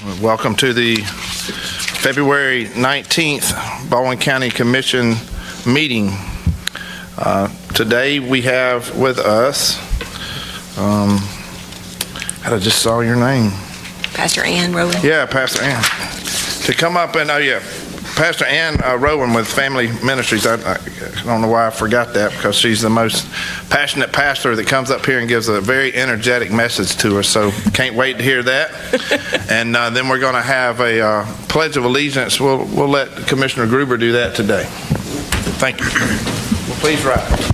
Welcome to the February 19th Baldwin County Commission meeting. Today we have with us, I just saw your name. Pastor Ann Rowan. Yeah, Pastor Ann. To come up and, Pastor Ann Rowan with Family Ministries. I don't know why I forgot that, because she's the most passionate pastor that comes up here and gives a very energetic message to us. So can't wait to hear that. And then we're going to have a Pledge of Allegiance. We'll let Commissioner Gruber do that today. Thank you. Well, please rise.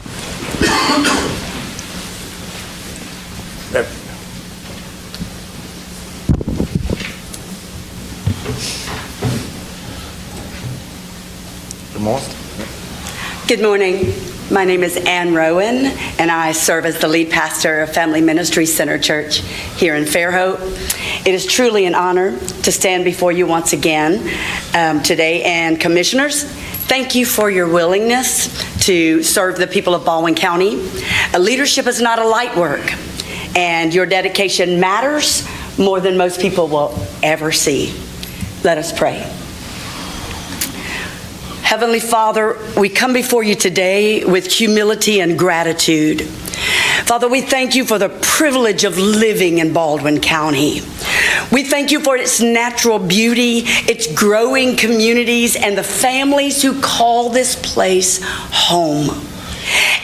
Good morning. My name is Ann Rowan, and I serve as the lead pastor of Family Ministries Center Church here in Fairhope. It is truly an honor to stand before you once again today. And commissioners, thank you for your willingness to serve the people of Baldwin County. Leadership is not a light work, and your dedication matters more than most people will ever see. Let us pray. Heavenly Father, we come before you today with humility and gratitude. Father, we thank you for the privilege of living in Baldwin County. We thank you for its natural beauty, its growing communities, and the families who call this place home.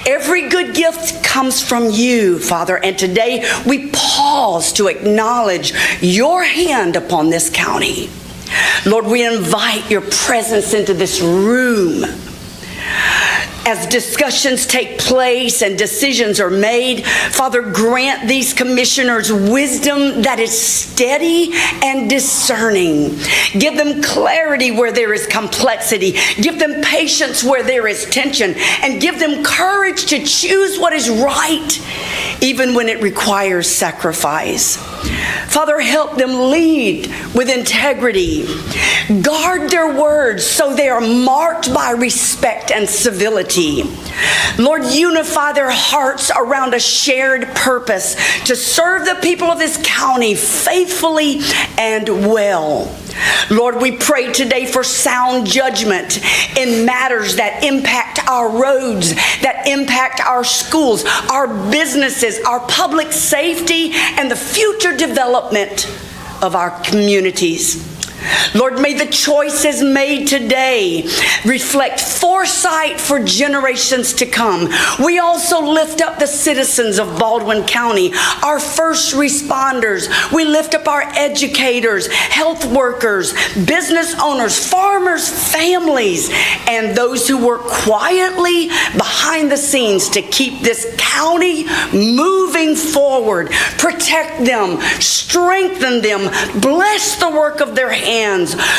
Every good gift comes from you, Father, and today we pause to acknowledge your hand upon this county. Lord, we invite your presence into this room. As discussions take place and decisions are made, Father, grant these commissioners wisdom that is steady and discerning. Give them clarity where there is complexity. Give them patience where there is tension. And give them courage to choose what is right, even when it requires sacrifice. Father, help them lead with integrity. Guard their words so they are marked by respect and civility. Lord, unify their hearts around a shared purpose to serve the people of this county faithfully and well. Lord, we pray today for sound judgment in matters that impact our roads, that impact our schools, our businesses, our public safety, and the future development of our communities. Lord, may the choices made today reflect foresight for generations to come. We also lift up the citizens of Baldwin County, our first responders. We lift up our educators, health workers, business owners, farmers, families, and those who work quietly behind the scenes to keep this county moving forward. Protect them, strengthen them, bless the work of their hands.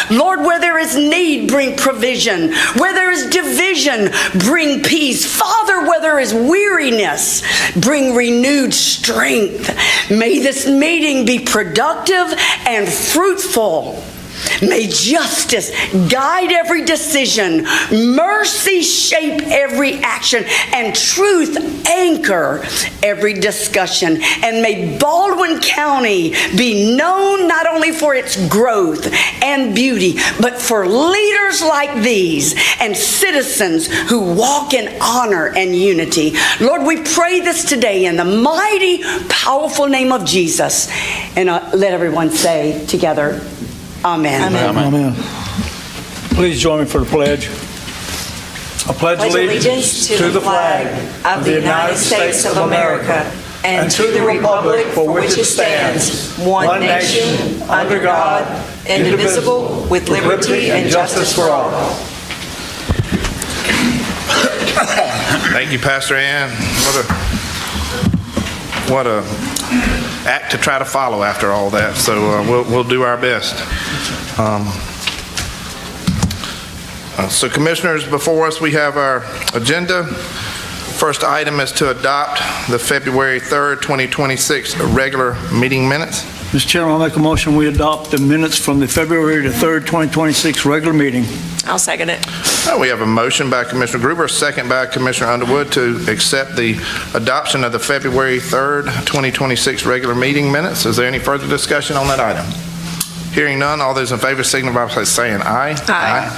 Lord, where there is need, bring provision. Where there is division, bring peace. Father, where there is weariness, bring renewed strength. May this meeting be productive and fruitful. May justice guide every decision, mercy shape every action, and truth anchor every discussion. And may Baldwin County be known not only for its growth and beauty, but for leaders like these and citizens who walk in honor and unity. Lord, we pray this today in the mighty, powerful name of Jesus. And let everyone say together, Amen. Amen. Amen. Please join me for the pledge. I pledge allegiance to the flag of the United States of America and to the republic for which it stands, one nation, under God, indivisible, with liberty and justice for all. Thank you, Pastor Ann. What a act to try to follow after all that. So we'll do our best. So commissioners, before us we have our agenda. First item is to adopt the February 3rd, 2026 regular meeting minutes. Mr. Chairman, I'll make a motion we adopt the minutes from the February the 3rd, 2026 regular meeting. I'll second it. We have a motion by Commissioner Gruber, a second by Commissioner Underwood to accept the adoption of the February 3rd, 2026 regular meeting minutes. Is there any further discussion on that item? Hearing none, all those in favor signify by saying aye. Aye.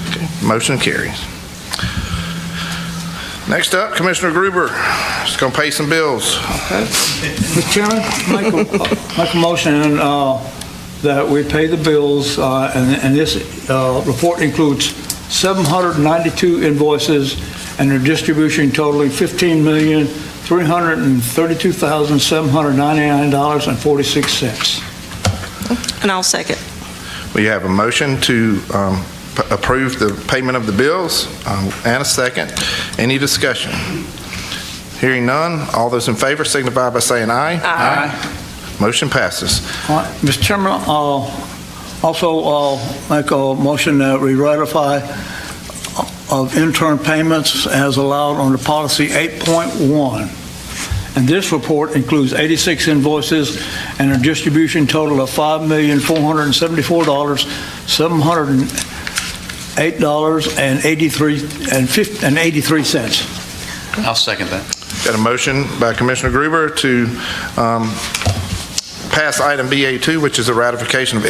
Okay, motion carries. Next up, Commissioner Gruber is going to pay some bills. Mr. Chairman, make a motion that we pay the bills, and this report includes 792 invoices and their distribution totaling $15,332,799.46. And I'll second. We have a motion to approve the payment of the bills and a second. Any discussion? Hearing none, all those in favor signify by saying aye. Aye. Motion passes. All right, Mr. Chairman, also make a motion that we ratify of intern payments as allowed under policy 8.1. And this report includes 86 invoices and a distribution total of $5,474,708.83. I'll second that. Got a motion by Commissioner Gruber to pass item BA2, which is a ratification of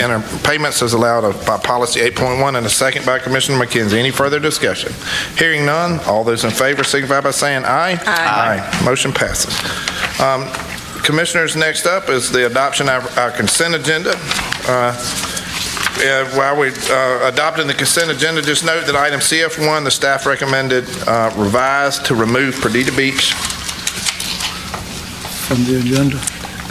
payments as allowed by policy 8.1, and a second by Commissioner McKenzie. Any further discussion? Hearing none, all those in favor signify by saying aye. Aye. Motion passes. Commissioners, next up is the adoption of our consent agenda. While we're adopting the consent agenda, just note that item CF1, the staff recommended revised to remove Perdita Beach. From the agenda.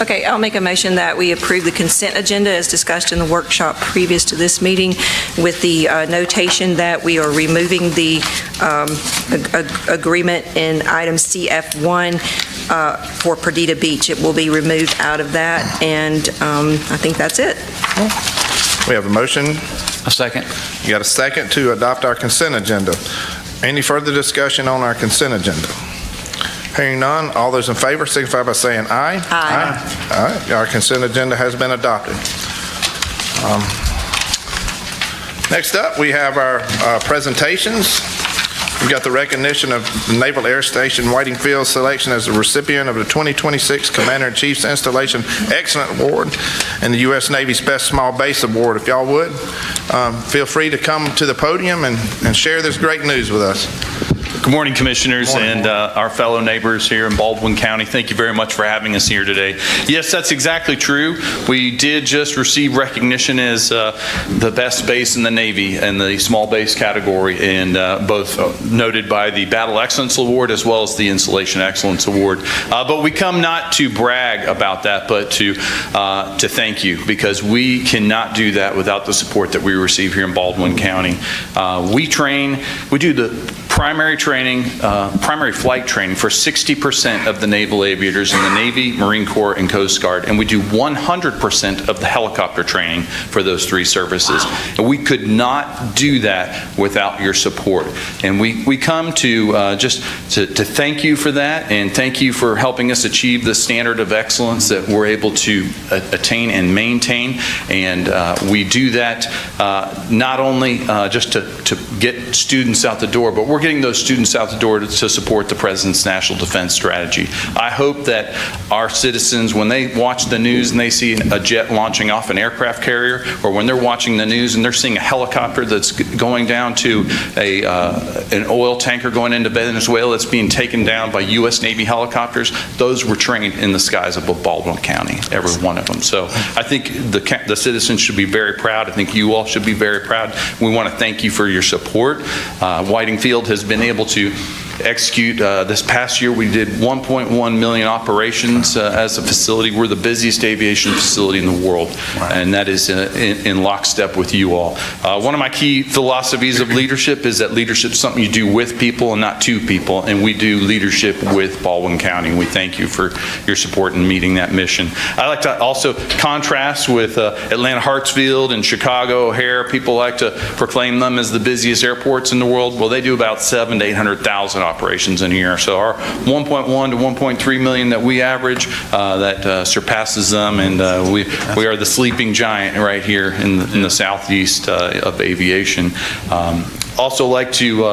Okay, I'll make a motion that we approve the consent agenda as discussed in the workshop previous to this meeting, with the notation that we are removing the agreement in item CF1 for Perdita Beach. It will be removed out of that, and I think that's it. We have a motion. A second. You got a second to adopt our consent agenda. Any further discussion on our consent agenda? Hearing none, all those in favor signify by saying aye. Aye. All right, our consent agenda has been adopted. Next up, we have our presentations. We've got the recognition of the Naval Air Station Whitingfield's selection as the recipient of the 2026 Commander-in-Chief's Installation Excellent Award and the U.S. Navy's Best Small Base Award. If y'all would, feel free to come to the podium and share this great news with us. Good morning, Commissioners and our fellow neighbors here in Baldwin County. Thank you very much for having us here today. Yes, that's exactly true. We did just receive recognition as the best base in the Navy in the small base category, and both noted by the Battle Excellence Award as well as the Installation Excellence Award. But we come not to brag about that, but to thank you, because we cannot do that without the support that we receive here in Baldwin County. We do the primary flight training for 60% of the naval aviators in the Navy, Marine Corps, and Coast Guard, and we do 100% of the helicopter training for those three services. And we could not do that without your support. And we come to just to thank you for that, and thank you for helping us achieve the standard of excellence that we're able to attain and maintain. And we do that not only just to get students out the door, but we're getting those students out the door to support the President's National Defense Strategy. I hope that our citizens, when they watch the news and they see a jet launching off an aircraft carrier, or when they're watching the news and they're seeing a helicopter that's going down to an oil tanker going into Venezuela that's being taken down by U.S. Navy helicopters, those were trained in the skies of Baldwin County, every one of them. So I think the citizens should be very proud. I think you all should be very proud. We want to thank you for your support. Whitingfield has been able to execute. This past year, we did 1.1 million operations as a facility. We're the busiest aviation facility in the world, and that is in lockstep with you all. One of my key philosophies of leadership is that leadership is something you do with people and not to people, and we do leadership with Baldwin County. We thank you for your support in meeting that mission. I like to also contrast with Atlanta Hartsfield and Chicago O'Hare. People like to proclaim them as the busiest airports in the world. Well, they do about 700,000 to 800,000 operations in a year. So our 1.1 to 1.3 million that we average, that surpasses them, and we are the sleeping giant right here in the southeast of aviation. Also like to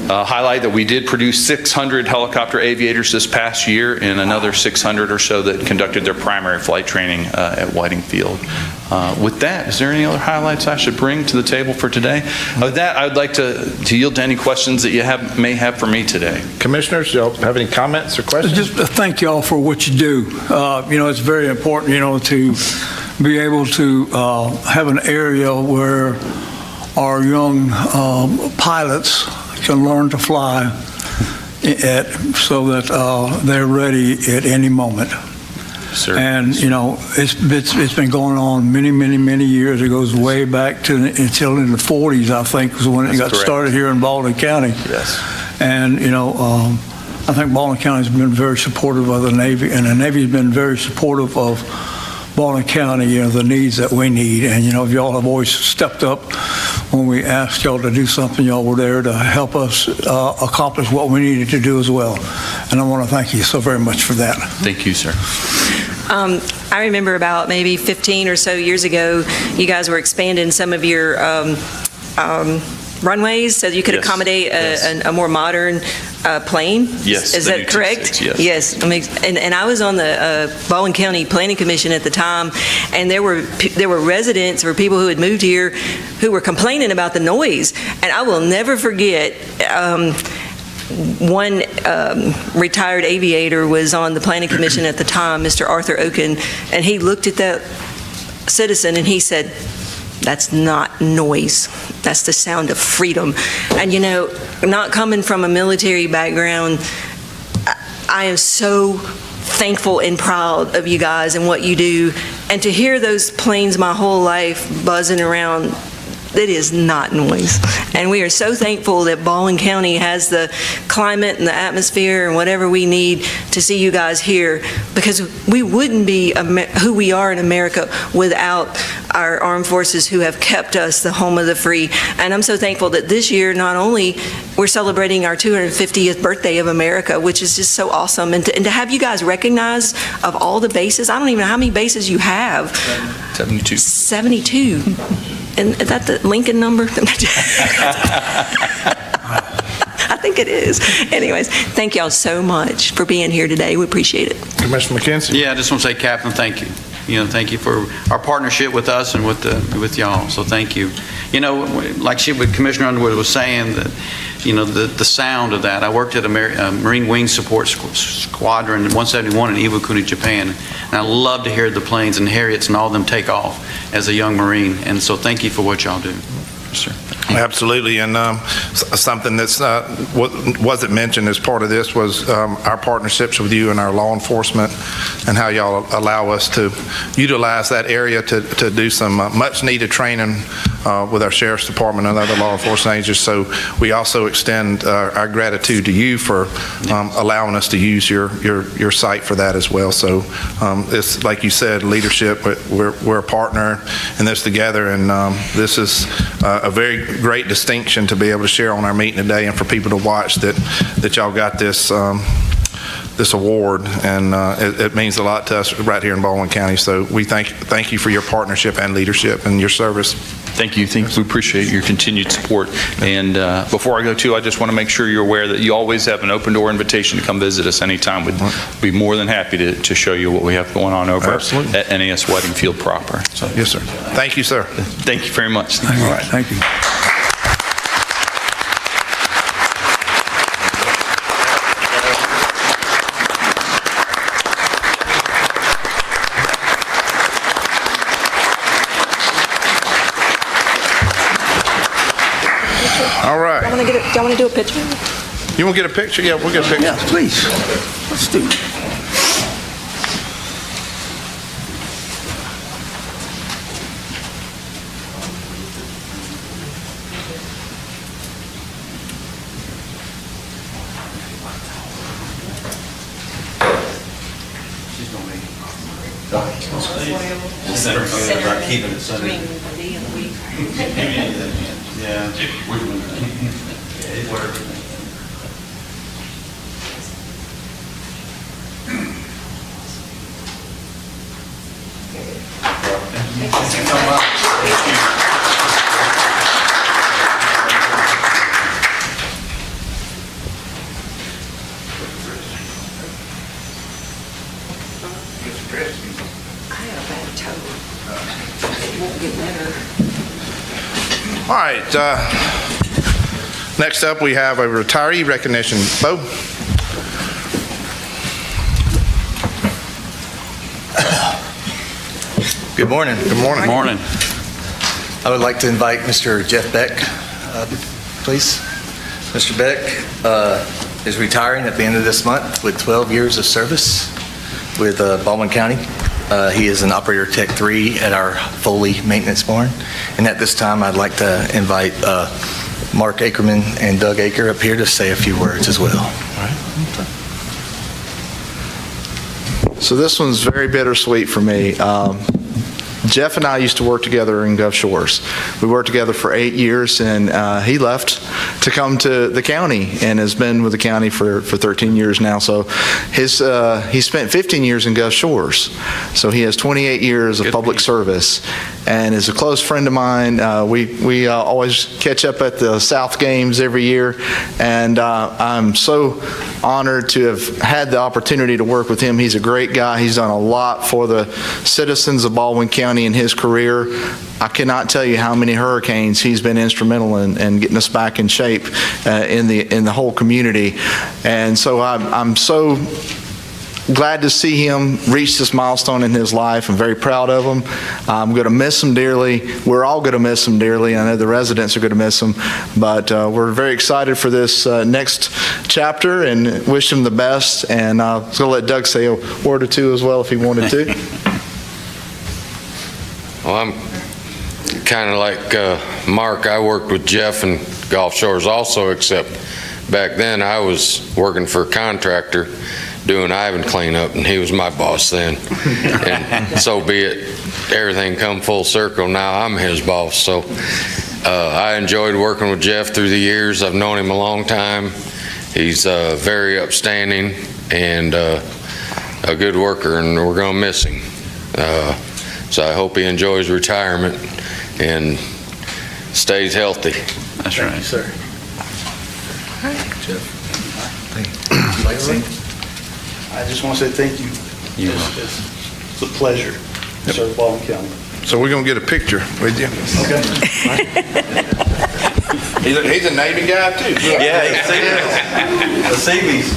highlight that we did produce 600 helicopter aviators this past year and another 600 or so that conducted their primary flight training at Whiting Field. With that, is there any other highlights I should bring to the table for today? With that, I would like to yield to any questions that you may have for me today. Commissioners, y'all have any comments or questions? Just thank y'all for what you do. It's very important, to be able to have an area where our young pilots can learn to fly so that they're ready at any moment. Sir. And, it's been going on many, many, many years. It goes way back until in the 40s, I think, was when it got started here in Baldwin County. Yes. And, I think Baldwin County has been very supportive of the Navy, and the Navy has been very supportive of Baldwin County, the needs that we need. And, y'all have always stepped up when we asked y'all to do something. Y'all were there to help us accomplish what we needed to do as well. And I want to thank you so very much for that. Thank you, sir. I remember about maybe 15 or so years ago, you guys were expanding some of your runways so you could accommodate a more modern plane. Yes. Is that correct? Yes. Yes. And I was on the Baldwin County Planning Commission at the time, and there were residents or people who had moved here who were complaining about the noise. And I will never forget, one retired aviator was on the Planning Commission at the time, Mr. Arthur Oken, and he looked at that citizen and he said, "That's not noise. That's the sound of freedom." And not coming from a military background, I am so thankful and proud of you guys and what you do. And to hear those planes my whole life buzzing around, it is not noise. And we are so thankful that Baldwin County has the climate and the atmosphere and whatever we need to see you guys here, because we wouldn't be who we are in America without our armed forces who have kept us the home of the free. And I'm so thankful that this year, not only we're celebrating our 250th birthday of America, which is just so awesome, and to have you guys recognized of all the bases. I don't even know how many bases you have. 72. 72. And is that the Lincoln number? I think it is. Anyways, thank y'all so much for being here today. We appreciate it. Commissioner McKenzie? Yeah, I just want to say, Captain, thank you. Thank you for our partnership with us and with y'all. So thank you. Like Commissioner Underwood was saying, that the sound of that. I worked at a Marine Wing Support Squadron 171 in Iwakuni, Japan, and I love to hear the planes and Harriets and all of them take off as a young Marine. And so thank you for what y'all do. Sir. Absolutely, and something that's wasn't mentioned as part of this was our partnerships with you and our law enforcement, and how y'all allow us to utilize that area to do some much-needed training with our Sheriff's Department and other law enforcement agencies. So we also extend our gratitude to you for allowing us to use your site for that as well. So it's like you said, leadership. We're a partner in this together, and this is a very great distinction to be able to share on our meeting today, and for people to watch that y'all got this this award, and it means a lot to us right here in Baldwin County. So we thank you for your partnership and leadership and your service. Thank you. We appreciate your continued support. And before I go too, I just want to make sure you're aware that you always have an open door invitation to come visit us anytime. We'd be more than happy to show you what we have going on over at NAS Whiting Field proper. So, yes, sir. Thank you, sir. Thank you very much. All right. Thank you. All right. Do y'all want to do a picture? You want to get a picture? Yeah, we'll get a picture. Yeah, please. Let's do it. Keeping it sunny. Yeah. All right, next up, we have a retiree recognition. Bo? Good morning. Good morning. Morning. I would like to invite Mr. Jeff Beck, please. Mr. Beck is retiring at the end of this month with 12 years of service with Baldwin County. He is an Operator Tech 3 at our Foley Maintenance Barn. And at this time, I'd like to invite Mark Ackerman and Doug Aker up here to say a few words as well. All right. So this one's very bittersweet for me. Jeff and I used to work together in Gulf Shores. We worked together for 8 years, and he left to come to the county and has been with the county for 13 years now. So he spent 15 years in Gulf Shores. So he has 28 years of public service and is a close friend of mine. We always catch up at the South games every year, and I'm so honored to have had the opportunity to work with him. He's a great guy. He's done a lot for the citizens of Baldwin County in his career. I cannot tell you how many hurricanes he's been instrumental in getting us back in shape in the whole community. And so I'm so glad to see him reach this milestone in his life. I'm very proud of him. I'm going to miss him dearly. We're all going to miss him dearly. I know the residents are going to miss him, but we're very excited for this next chapter and wish him the best. And I was going to let Doug say a word or two as well if he wanted to. Well, I'm kind of like Mark. I worked with Jeff in Gulf Shores also, except back then I was working for a contractor doing Ivan cleanup, and he was my boss then. And so be it, everything come full circle. Now I'm his boss. So I enjoyed working with Jeff through the years. I've known him a long time. He's very upstanding and a good worker, and we're going to miss him. So I hope he enjoys retirement and stays healthy. That's right. Thank you, sir. Jeff. Thank you. Would you like to sing? I just want to say thank you. It's a pleasure to serve Baldwin County. So we're going to get a picture with you. Okay. He's a Navy guy, too. Yeah, the Seabees.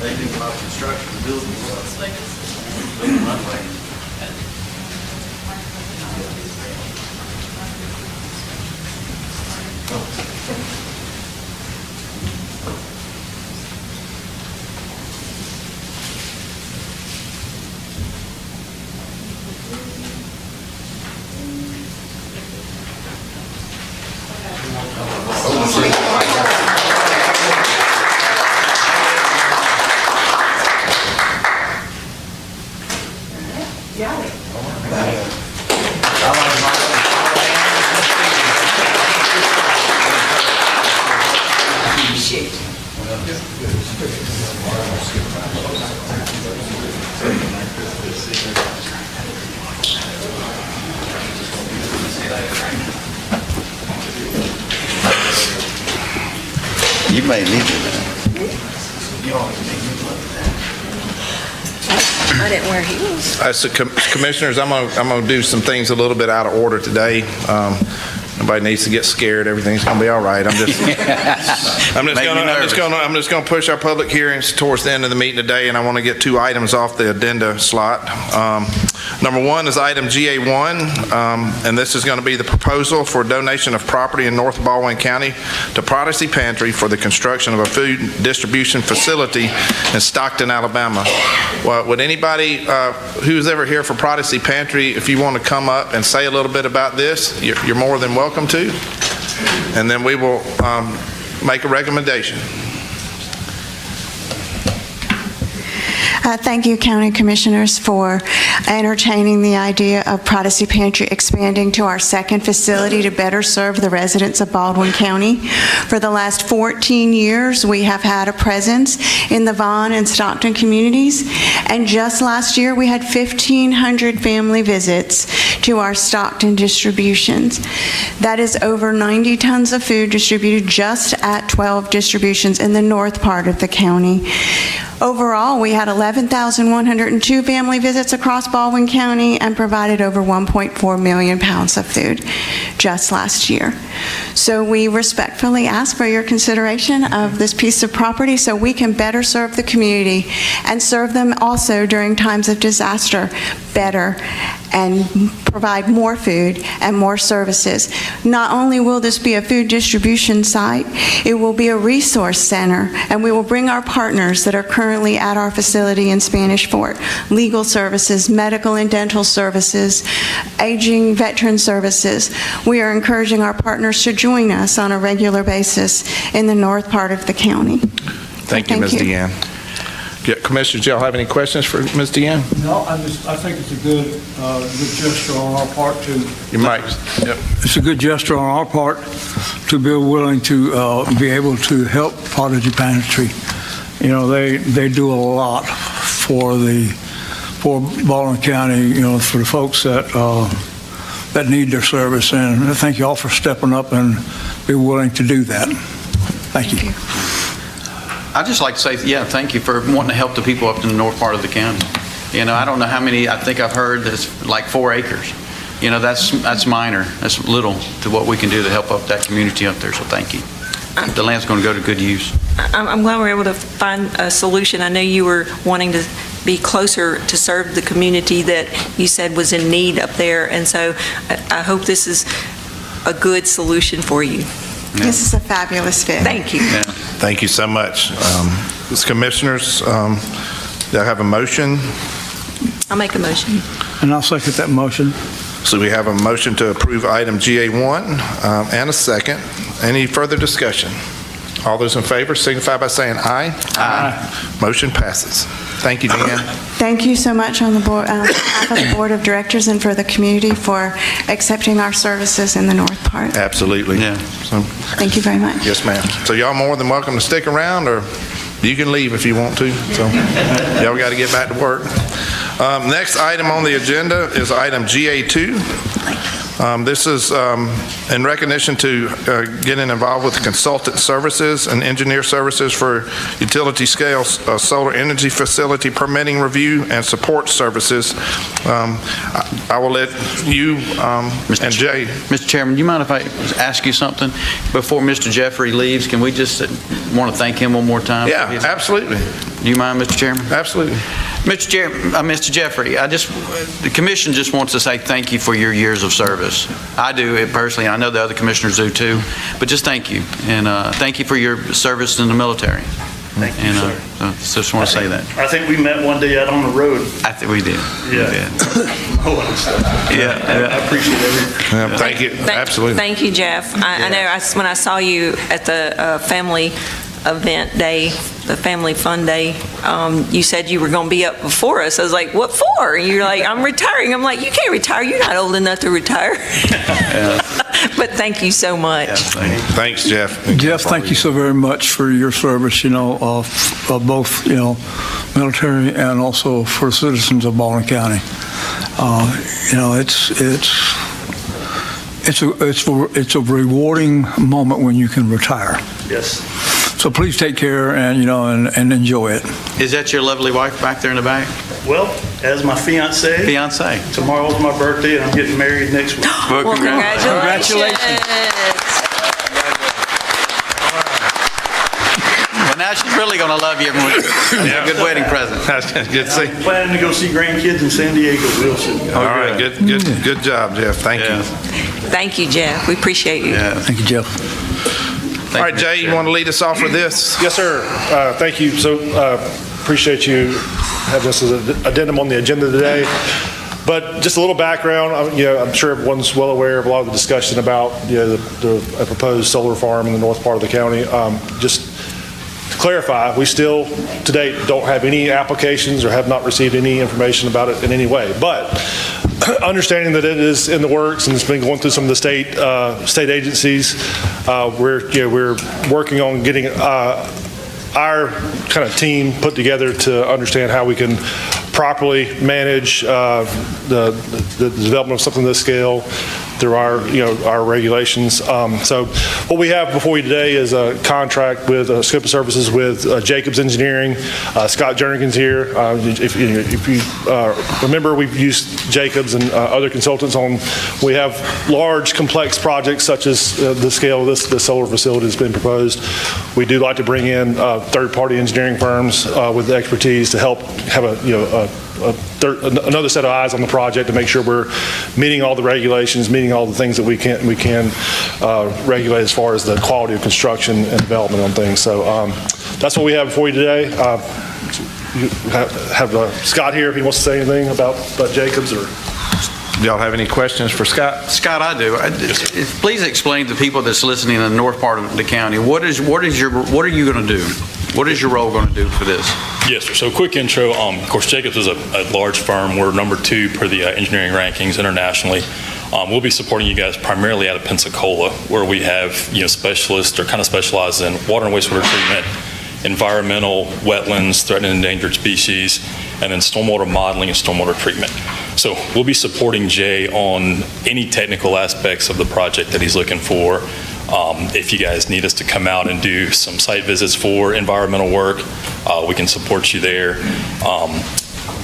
They do a lot of construction, building. You may need to. I didn't wear heels. So Commissioners, I'm going to do some things a little bit out of order today. Nobody needs to get scared. Everything's going to be all right. I'm just going to push our public hearings towards the end of the meeting today, and I want to get 2 items off the addenda slot. Number 1 is item GA1, and this is going to be the proposal for donation of property in North Baldwin County to Prodigy Pantry for the construction of a food distribution facility in Stockton, Alabama. Well, would anybody who's ever here for Prodigy Pantry, if you want to come up and say a little bit about this, you're more than welcome to, and then we will make a recommendation. Thank you, County Commissioners, for entertaining the idea of Prodigy Pantry expanding to our second facility to better serve the residents of Baldwin County. For the last 14 years, we have had a presence in the Vaughn and Stockton communities, and just last year, we had 1,500 family visits to our Stockton distributions. That is over 90 tons of food distributed just at 12 distributions in the north part of the county. Overall, we had 11,102 family visits across Baldwin County and provided over 1.4 million pounds of food just last year. So we respectfully ask for your consideration of this piece of property so we can better serve the community and serve them also during times of disaster better and provide more food and more services. Not only will this be a food distribution site, it will be a resource center, and we will bring our partners that are currently at our facility in Spanish Fort, legal services, medical and dental services, aging veteran services. We are encouraging our partners to join us on a regular basis in the north part of the county. Thank you, Ms. Deanne. Yeah, Commissioners, do y'all have any questions for Ms. Deanne? No, I think it's a good gesture on our part to. Your mic. Yep. It's a good gesture on our part to be willing to be able to help Prodigy Pantry. You know, they do a lot for Baldwin County, you know, for the folks that need their service. And I thank you all for stepping up and be willing to do that. Thank you. I'd just like to say, yeah, thank you for wanting to help the people up in the north part of the county. You know, I don't know how many, I think I've heard that's like 4 acres. You know, that's minor. That's little to what we can do to help up that community up there, so thank you. The land's going to go to good use. I'm glad we're able to find a solution. I know you were wanting to be closer to serve the community that you said was in need up there, and so I hope this is a good solution for you. Yeah. This is a fabulous fit. Thank you. Yeah. Thank you so much. Commissioners, do I have a motion? I'll make a motion. And I'll second that motion. So we have a motion to approve item GA1 and a second. Any further discussion? All those in favor signify by saying aye. Aye. Motion passes. Thank you, Deanne. Thank you so much on behalf of the Board of Directors and for the community for accepting our services in the north part. Absolutely. Yeah. So, Thank you very much. yes, ma'am. So y'all more than welcome to stick around, or you can leave if you want to. So y'all got to get back to work. Next item on the agenda is item GA2. This is in recognition to getting involved with consultant services and engineer services for utility scale solar energy facility permitting review and support services. I will let you and Jay. Mr. Chairman, do you mind if I ask you something? Before Mr. Jeffrey leaves, can we just want to thank him one more time? Yeah, absolutely. Do you mind, Mr. Chairman? Absolutely. Mr. Jeffrey, the commission just wants to say thank you for your years of service. I do it personally. I know the other commissioners do too, but just thank you. And thank you for your service in the military. Thank you, sir. So just want to say that. I think we met one day out on the road. I think we did. Yeah. Yeah. I appreciate everything. Yeah, thank you. Absolutely. Thank you, Jeff. I know when I saw you at the family event day, the family fun day, you said you were going to be up before us. I was like, what for? And you're like, I'm retiring. I'm like, you can't retire. You're not old enough to retire. But thank you so much. Yeah, Thanks, Jeff. Jeff, thank you so very much for your service, you know, of both, you know, military and also for citizens of Baldwin County. You know, it's a rewarding moment when you can retire. Yes. So please take care and, you know, and enjoy it. Is that your lovely wife back there in the back? Well, as my fiance, tomorrow's my birthday and I'm getting married next week. Well, congratulations. Well, now she's really going to love you. That's a good wedding present. That's good to see. I'm planning to go see grandkids in San Diego real soon. All right, good job, Jeff. Thank you. Thank you, Jeff. We appreciate you. Yeah. Thank you, Jeff. All right, Jay, you want to lead us off with this? Yes, sir. Thank you. So appreciate you having this as an addendum on the agenda today. But just a little background, I'm sure everyone's well aware of a lot of the discussion about the proposed solar farm in the north part of the county. Just to clarify, we still, to date, don't have any applications or have not received any information about it in any way. But understanding that it is in the works and it's been going through some of the state agencies, we're working on getting our kind of team put together to understand how we can properly manage the development of something of this scale, through our regulations. So what we have before you today is a contract with a scope of services with Jacobs Engineering. Scott Jernigan's here. If you remember, we've used Jacobs and other consultants we have large, complex projects such as the scale of this solar facility that's been proposed. We do like to bring in third-party engineering firms with the expertise to help have another set of eyes on the project to make sure we're meeting all the regulations, meeting all the things that we can regulate as far as the quality of construction and development on things. So that's what we have for you today. You have Scott here if he wants to say anything about Jacobs or. Y'all have any questions for Scott? Scott, I do. Please explain to people that's listening in the north part of the county, what are you going to do? What is your role going to do for this? Yes, sir. So quick intro. Of course, Jacobs is a large firm. We're number 2 per the engineering rankings internationally. We'll be supporting you guys primarily out of Pensacola, where we have specialists or kind of specialize in water and wastewater treatment, environmental, wetlands, threatened and endangered species, and then stormwater modeling and stormwater treatment. So we'll be supporting Jay on any technical aspects of the project that he's looking for. If you guys need us to come out and do some site visits for environmental work, we can support you there.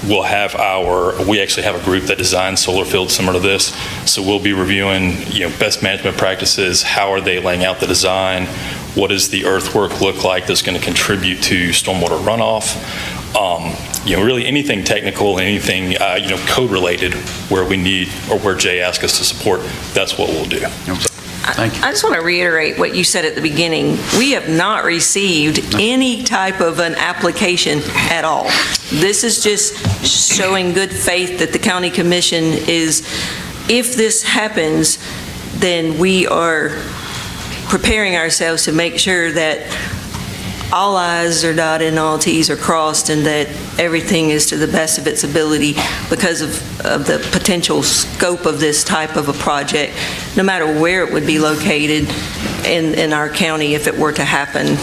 We actually have a group that designs solar fields similar to this. So we'll be reviewing, best management practices. How are they laying out the design? What does the earthwork look like that's going to contribute to stormwater runoff? Really anything technical, anything, code related where we need or where Jay asked us to support, that's what we'll do. Thank you. I just want to reiterate what you said at the beginning. We have not received any type of an application at all. This is just showing good faith that the county commission is, if this happens, then we are preparing ourselves to make sure that all I's are dotted and all T's are crossed, and that everything is to the best of its ability because of the potential scope of this type of a project, no matter where it would be located in our county if it were to happen,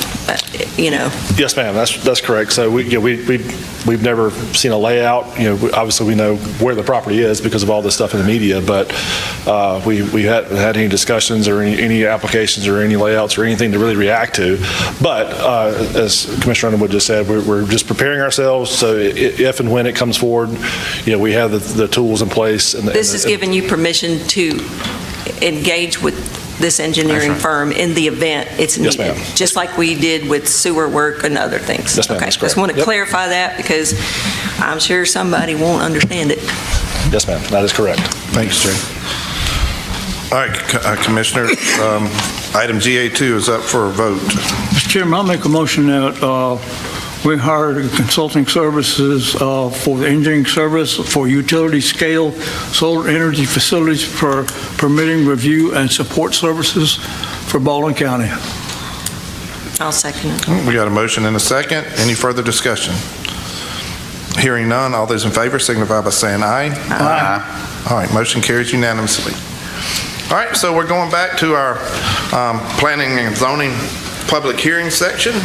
Yes, ma'am, that's correct. So we've never seen a layout. Obviously we know where the property is because of all this stuff in the media, but we hadn't had any discussions or any applications or any layouts or anything to really react to. But as Commissioner Underwood just said, we're just preparing ourselves so if and when it comes forward, we have the tools in place. This is giving you permission to engage with this engineering firm in the event it's needed. Yes, ma'am. Just like we did with sewer work and other things. Yes, ma'am, okay. that's correct. Just want to clarify that because I'm sure somebody won't understand it. Yes, ma'am, that is correct. Thanks, Jay. All right, Commissioner, item GA2 is up for a vote. Mr. Chairman, I'll make a motion that we hired consulting services for the engineering service for utility scale solar energy facilities for permitting, review, and support services for Baldwin County. I'll second it. We got a motion and a second. Any further discussion? Hearing none, all those in favor signify by saying aye. Aye. All right, motion carries unanimously. All right, so we're going back to our planning and zoning public hearing section.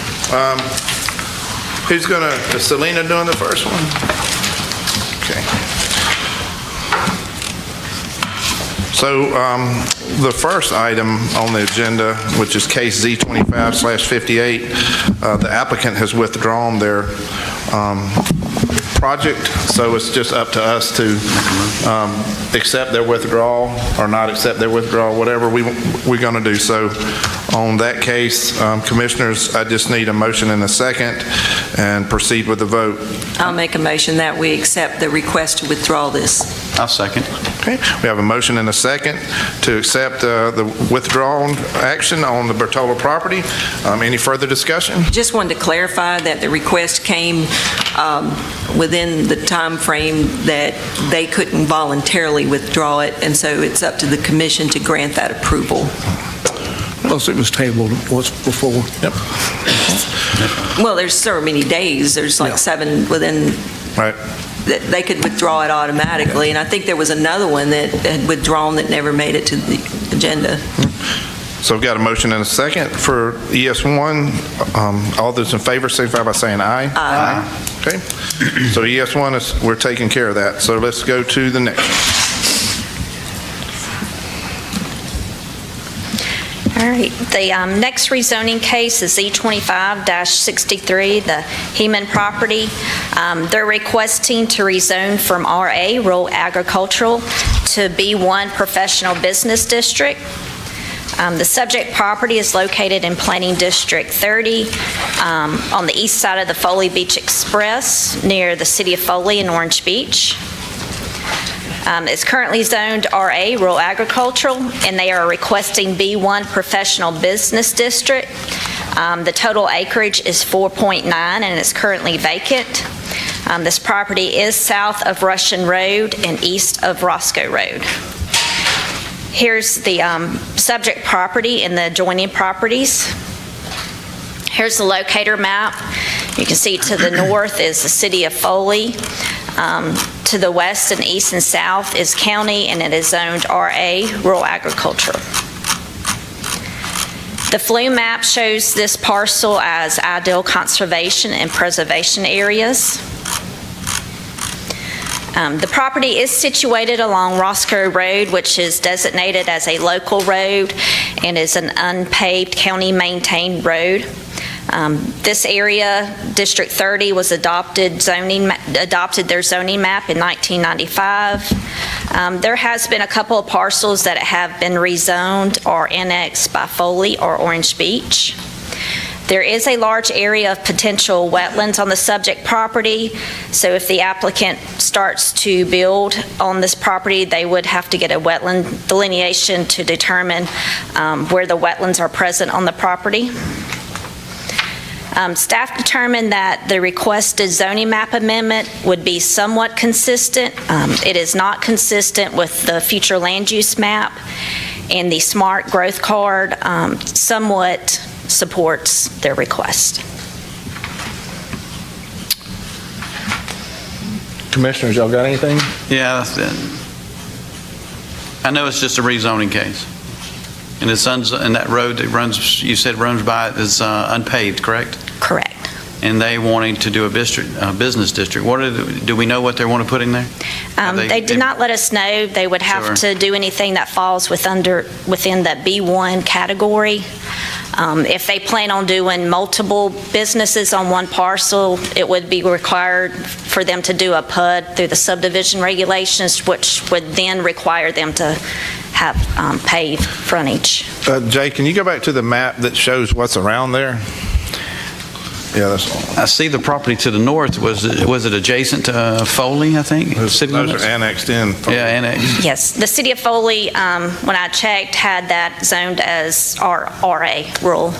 Who's is Selena doing the first one? Okay. So the first item on the agenda, which is case Z25/58, the applicant has withdrawn their project, so it's just up to us to accept their withdrawal or not accept their withdrawal, whatever we're going to do. So on that case, commissioners, I just need a motion and a second and proceed with the vote. I'll make a motion that we accept the request to withdraw this. I'll second. Okay, we have a motion and a second to accept the withdrawn action on the Bertola property. Any further discussion? Just wanted to clarify that the request came within the time frame that they couldn't voluntarily withdraw it, and so it's up to the commission to grant that approval. Plus it was tabled once before. Yep. Well, there's so many days. There's like 7 within. Right. They could withdraw it automatically, and I think there was another one that had withdrawn that never made it to the agenda. So we've got a motion and a second for ES1. All those in favor signify by saying aye. Aye. Okay. So ES1 we're taking care of that. So let's go to the next. All right, the next rezoning case is E25-63, the Heman property. They're requesting to rezone from RA, Rural Agricultural, to B1 Professional Business District. The subject property is located in Planning District 30 on the east side of the Foley Beach Express near the city of Foley in Orange Beach. It's currently zoned RA, Rural Agricultural, and they are requesting B1 Professional Business District. The total acreage is 4.9 and it's currently vacant. This property is south of Russian Road and east of Roscoe Road. Here's the subject property and the adjoining properties. Here's the locator map. You can see to the north is the city of Foley. To the west and east and south is county, and it is zoned RA, Rural Agriculture. The flume map shows this parcel as ideal conservation and preservation areas. The property is situated along Roscoe Road, which is designated as a local road and is an unpaved county-maintained road. This area, District 30, was adopted their zoning map in 1995. There has been a couple of parcels that have been rezoned or annexed by Foley or Orange Beach. There is a large area of potential wetlands on the subject property, so if the applicant starts to build on this property, they would have to get a wetland delineation to determine where the wetlands are present on the property. Staff determined that the requested zoning map amendment would be somewhat consistent. It is not consistent with the future land use map, and the smart growth card somewhat supports their request. Commissioners, y'all got anything? Yeah, I know it's just a rezoning case. And it's and that road that runs, you said runs by it is unpaved, correct? Correct. And they wanting to do a business district. Do we know what they want to put in there? They did not let us know. They would have to do anything that falls within the B1 category. If they plan on doing multiple businesses on one parcel, it would be required for them to do a PUD through the subdivision regulations, which would then require them to have paved frontage. Jay, can you go back to the map that shows what's around there? Yeah, that's all. I see the property to the north. Was it adjacent to Foley, I think? Those are annexed in. Yeah, annexed. Yes, the city of Foley, when I checked, had that zoned as RA, rural.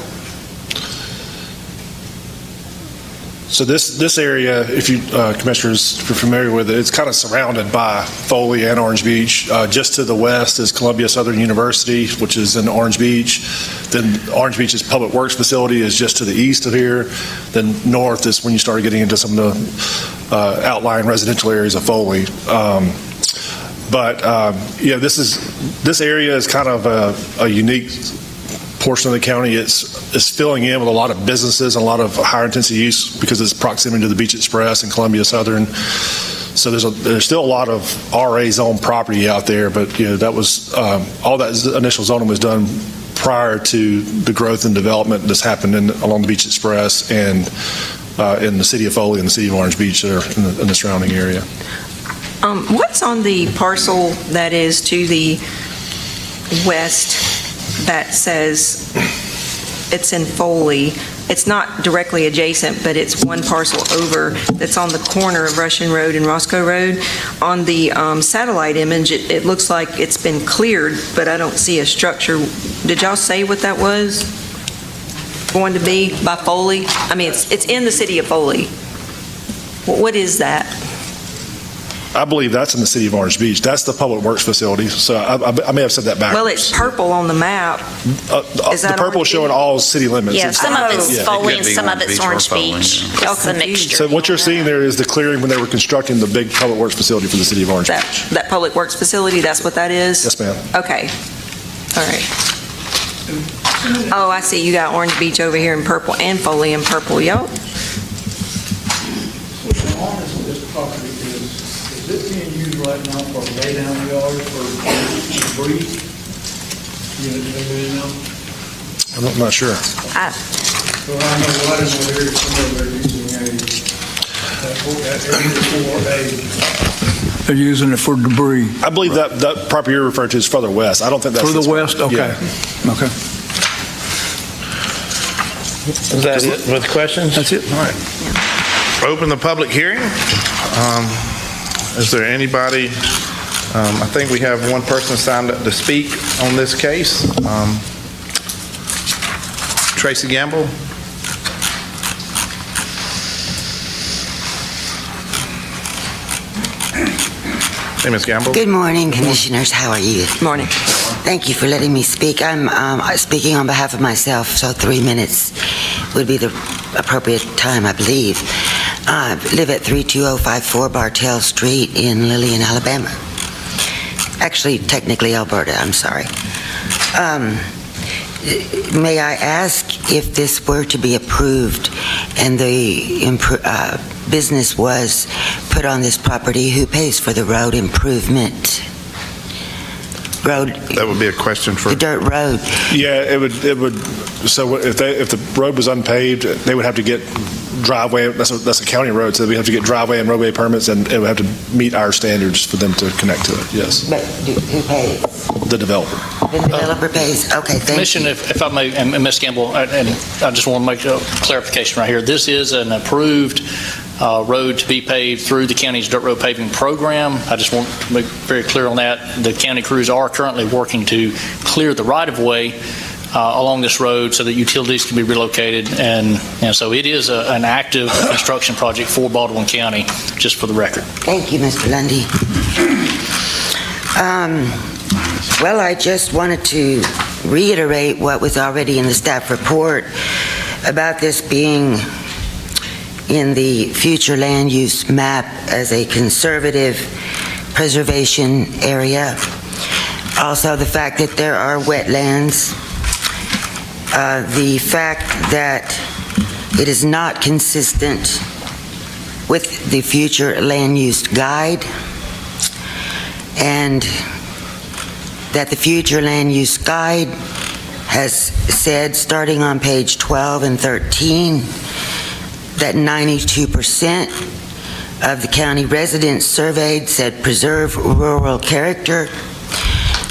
So this area, if you commissioners are familiar with it, it's kind of surrounded by Foley and Orange Beach. Just to the west is Columbia Southern University, which is in Orange Beach. Then Orange Beach's Public Works facility is just to the east of here. Then north is when you start getting into some of the outlying residential areas of Foley. This area is kind of a unique portion of the county. It's filling in with a lot of businesses and a lot of higher intensity use because of its proximity to the Beach Express and Columbia Southern. So there's still a lot of RA zone property out there, but that was all that initial zoning was done prior to the growth and development that's happened along the Beach Express and in the city of Foley and the city of Orange Beach there in the surrounding area. What's on the parcel that is to the west that says it's in Foley? It's not directly adjacent, but it's one parcel over that's on the corner of Russian Road and Roscoe Road. On the satellite image, it looks like it's been cleared, but I don't see a structure. Did y'all say what that was going to be by Foley? I mean, it's in the city of Foley. What is that? I believe that's in the city of Orange Beach. That's the Public Works facility. So I may have said that backwards. Well, it's purple on the map. The purple is showing all city limits. Yeah, some of it's Foley and some of it's Orange Beach. It's a mixture. So what you're seeing there is the clearing when they were constructing the big Public Works facility for the city of Orange Beach. That Public Works facility, that's what that is? Yes, ma'am. Okay. All right. Oh, I see. You got Orange Beach over here in purple and Foley in purple. Yep. Is it being used right now for lay down yard for debris? I'm not sure. I- Well, I know right in that area, somewhere they're using that area for They're using it for debris. I believe that property you're referring to is further west. I don't think that's. For the this one. west? Okay. Yeah. Okay. Is that it with questions? That's it. All right. Open the public hearing. Is there anybody, I think we have one person signed up to speak on this case. Tracy Gamble. Hey, Ms. Gamble. Good morning, Commissioners. How are you? Morning. Thank you for letting me speak. I'm speaking on behalf of myself, so 3 minutes would be the appropriate time, I believe. I live at 32054 Bartell Street in Lillian, Alabama. Actually, technically Alberta, I'm sorry. May I ask, if this were to be approved and the business was put on this property, who pays for the road improvement? That would be a question for... The dirt road. Yeah, it would, so if the road was unpaved, they would have to get driveway, that's a county road, so we have to get driveway and roadway permits, and it would have to meet our standards for them to connect to it, yes. But who pays? The developer. The developer pays, okay, thank Commission, you. if I may, and Ms. Gamble, and I just want to make a clarification right here. This is an approved road to be paved through the county's dirt road paving program. I just want to make very clear on that. The county crews are currently working to clear the right-of-way along this road so that utilities can be relocated, and so it is an active construction project for Baldwin County, just for the record. Thank you, Mr. Lundy. Well, I just wanted to reiterate what was already in the staff report about this being in the future land use map as a conservative preservation area. Also, the fact that there are wetlands. The fact that it is not consistent with the future land use guide, and that the future land use guide has said, starting on page 12 and 13, that 92% of the county residents surveyed said preserve rural character,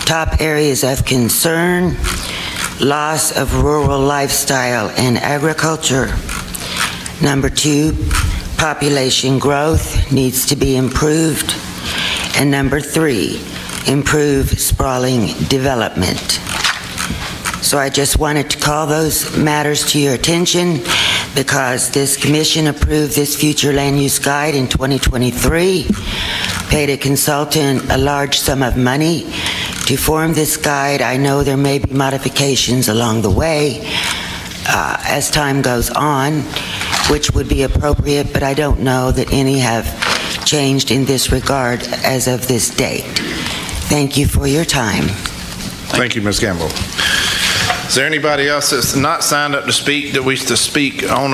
top areas of concern, loss of rural lifestyle and agriculture. Number 2, population growth needs to be improved. And number 3, improve sprawling development. So I just wanted to call those matters to your attention because this commission approved this future land use guide in 2023, paid a consultant a large sum of money to form this guide. I know there may be modifications along the way as time goes on, which would be appropriate, but I don't know that any have changed in this regard as of this date. Thank you for your time. Thank you, Ms. Gamble. Is there anybody else that's not signed up to speak that wishes to speak on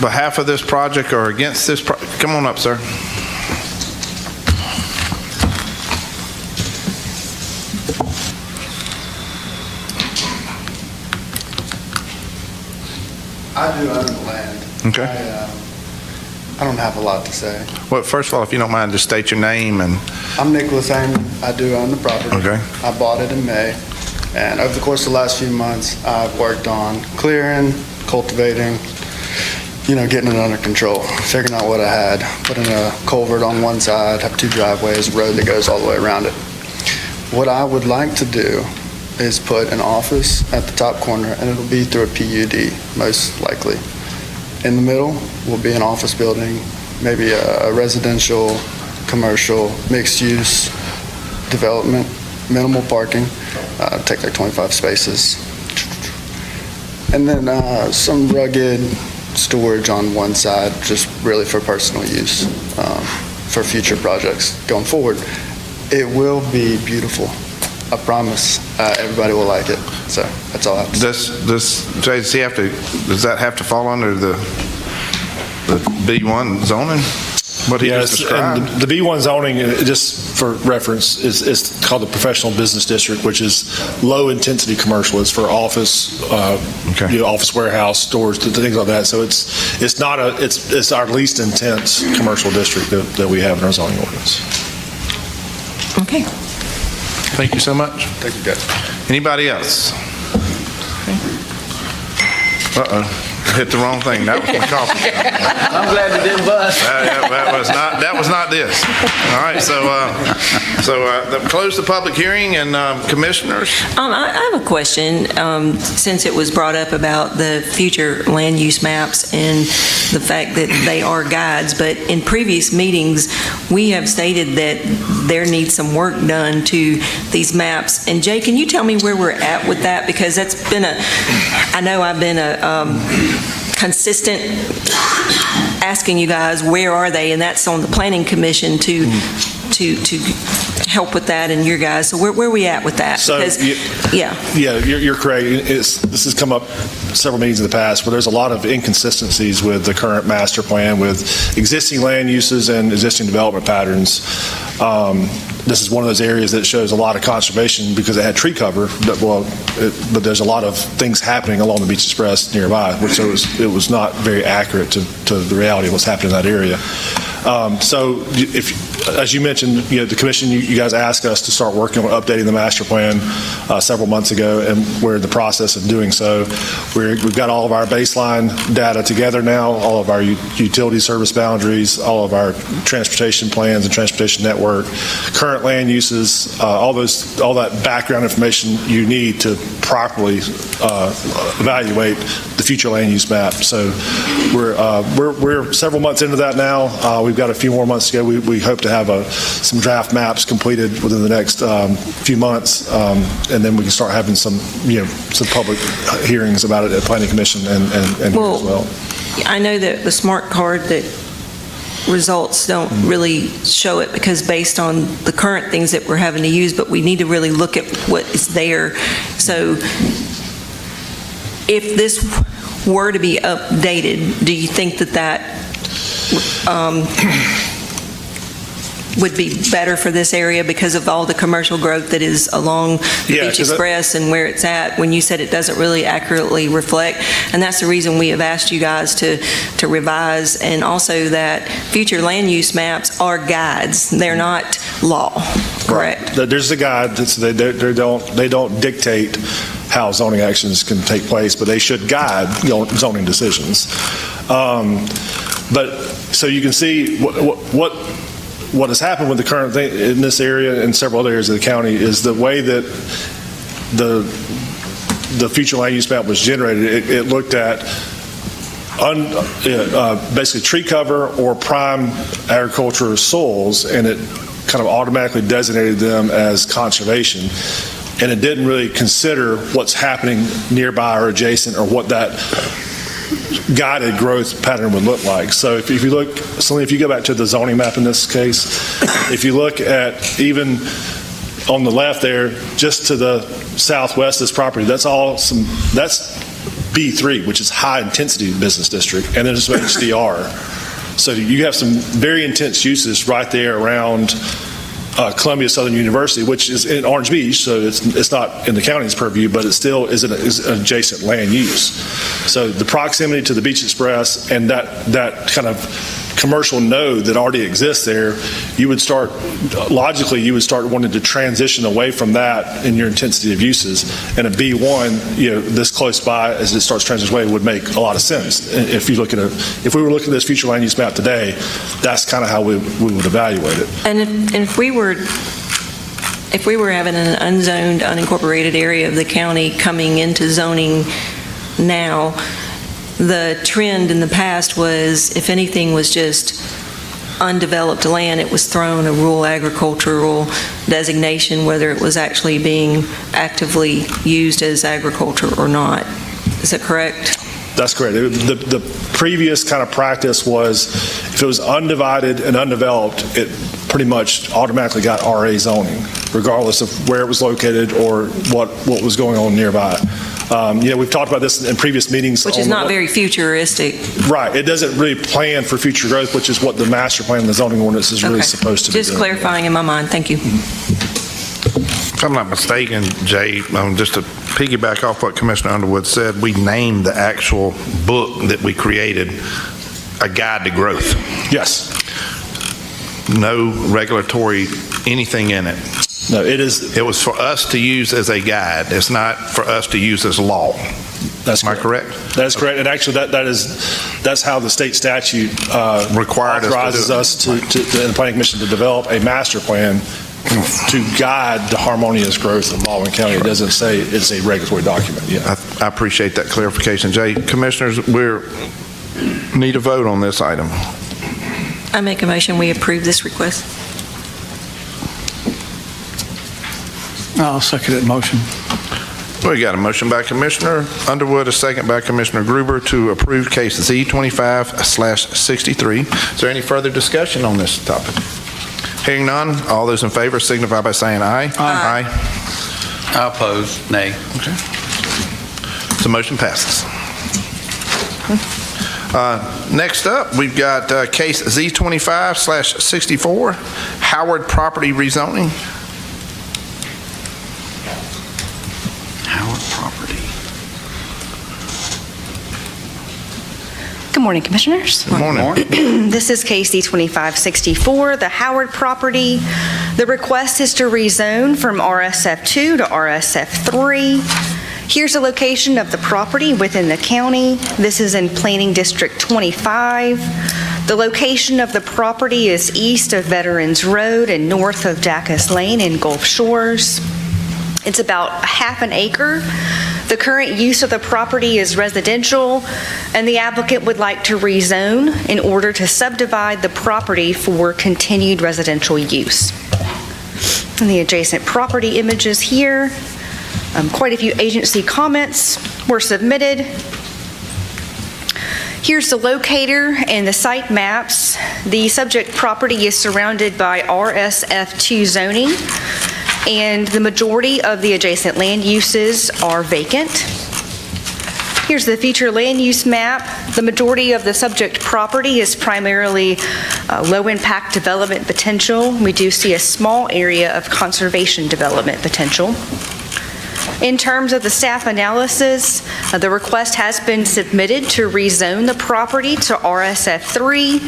behalf of this project or against this project? Come on up, sir. I do own the land. Okay. I don't have a lot to say. Well, first of all, if you don't mind, just state your name and... I'm Nicholas Amy. I do own the property. Okay. I bought it in May, and over the course of the last few months, I've worked on clearing, cultivating, getting it under control, figuring out what I had, putting a culvert on one side, have 2 driveways, a road that goes all the way around it. What I would like to do is put an office at the top corner, and it'll be through a PUD, most likely. In the middle will be an office building, maybe a residential, commercial, mixed-use development, minimal parking, take like 25 spaces. And then some rugged storage on one side, just really for personal use, for future projects going forward. It will be beautiful. I promise everybody will like it. So that's all I have to say. Does that have to fall under the B1 zoning? what he just described. And the B1 zoning, just for reference, is called the professional business district, which is low-intensity commercial. It's for office, office warehouse, stores, things like that. So it's not it's our least intense commercial district that we have in our zoning ordinance. Okay. Thank you so much. Thank you, guys. Anybody else? Uh-oh. I hit the wrong thing. That was my coffee. I'm glad you didn't bust. That was not this. All right, close the public hearing, and commissioners? I have a question, since it was brought up about the future land use maps and the fact that they are guides, but in previous meetings, we have stated that there needs some work done to these maps. And Jay, can you tell me where we're at with that? Because that's been I know I've been consistent asking you guys, where are they? And that's on the Planning Commission to help with that, and your guys. So where are we at with that? So, you're correct. This has come up several meetings in the past where there's a lot of inconsistencies with the current master plan with existing land uses and existing development patterns. This is one of those areas that shows a lot of conservation because it had tree cover, but there's a lot of things happening along the Beach Express nearby, which it was not very accurate to the reality of what's happening in that area. So as you mentioned, the commission, you guys asked us to start working on updating the master plan several months ago, and we're in the process of doing so. We've got all of our baseline data together now, all of our utility service boundaries, all of our transportation plans and transportation network, current land uses, all that background information you need to properly evaluate the future land use map. So we're several months into that now. We've got a few more months to go. We hope to have some draft maps completed within the next few months, and then we can start having some public hearings about it at Planning Commission and here as well. I know that the smart card that results don't really show it because based on the current things that we're having to use, but we need to really look at what is there. So if this were to be updated, do you think that would be better for this area because of all the commercial growth that is along the Beach Express and where it's at, when you said it doesn't really accurately reflect? And that's the reason we have asked you guys to revise, and also that future land use maps are guides. They're not law, correct? Right. There's a guide. They don't dictate how zoning actions can take place, but they should guide zoning decisions. But so you can see what has happened with the current thing in this area and several other areas of the county is the way that the future land use map was generated. It looked at basically tree cover or prime agricultural soils, and it kind of automatically designated them as conservation. And it didn't really consider what's happening nearby or adjacent, or what that guided growth pattern would look like. So if you look, Celine, if you go back to the zoning map in this case, if you look at even on the left there, just to the southwest of this property, that's B3, which is high intensity business district, and then it's HDR. So you have some very intense uses right there around Columbia Southern University, which is in Orange Beach, so it's not in the county's purview, but it still is an adjacent land use. So the proximity to the Beach Express and that kind of commercial node that already exists there, you would start wanting to transition away from that in your intensity of uses. And a B1, this close by as it starts transitioning away would make a lot of sense. If we were looking at this future land use map today, that's kind of how we would evaluate it. And if we were having an unzoned, unincorporated area of the county coming into zoning now, the trend in the past was, if anything was just undeveloped land, it was thrown a rural agricultural designation, whether it was actually being actively used as agriculture or not. Is that correct? That's correct. The previous kind of practice was if it was undivided and undeveloped, it pretty much automatically got RA zoning, regardless of where it was located or what was going on nearby. We've talked about this in previous meetings. Which is not very futuristic. Right. It doesn't really plan for future growth, which is what the master plan and the zoning ordinance is really supposed to be doing. Just clarifying in my mind. Thank you. If I'm not mistaken, Jay, just to piggyback off what Commissioner Underwood said, we named the actual book that we created A Guide to Growth. Yes. No regulatory anything in it. No, it is. It was for us to use as a guide. It's not for us to use as law. Am I correct? That's correct. And actually, that's how the state statute authorizes us to the Planning Commission to develop a master plan to guide the harmonious growth of Baldwin County. It doesn't say it's a regulatory document. Yeah. I appreciate that clarification, Jay. Commissioners, we need a vote on this item. I make a motion we approve this request. I'll second that motion. We got a motion by Commissioner Underwood, a second by Commissioner Gruber to approve case Z25/63. Is there any further discussion on this topic? Hearing none, all those in favor signify by saying aye. Aye. I oppose. Nay. Okay. The motion passes. Next up, we've got case Z25/64, Howard property rezoning. Howard property. Good morning, Commissioners. Good morning. This is case Z2564, the Howard property. The request is to rezone from RSF2 to RSF3. Here's a location of the property within the county. This is in Planning District 25. The location of the property is east of Veterans Road and north of Dacus Lane in Gulf Shores. It's about half an acre. The current use of the property is residential, and the applicant would like to rezone in order to subdivide the property for continued residential use. And the adjacent property images here. Quite a few agency comments were submitted. Here's the locator and the site maps. The subject property is surrounded by RSF2 zoning, and the majority of the adjacent land uses are vacant. Here's the future land use map. The majority of the subject property is primarily low-impact development potential. We do see a small area of conservation development potential. In terms of the staff analysis, the request has been submitted to rezone the property to RSF3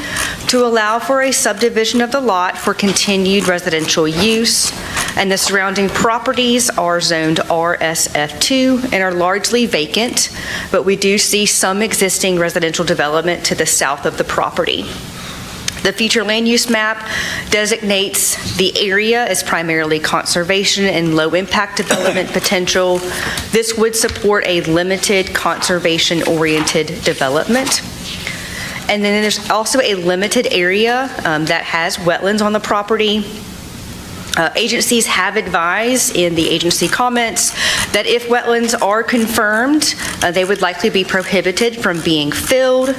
to allow for a subdivision of the lot for continued residential use, and the surrounding properties are zoned RSF2 and are largely vacant, but we do see some existing residential development to the south of the property. The future land use map designates the area as primarily conservation and low-impact development potential. This would support a limited conservation-oriented development. And then there's also a limited area that has wetlands on the property. Agencies have advised in the agency comments that if wetlands are confirmed, they would likely be prohibited from being filled.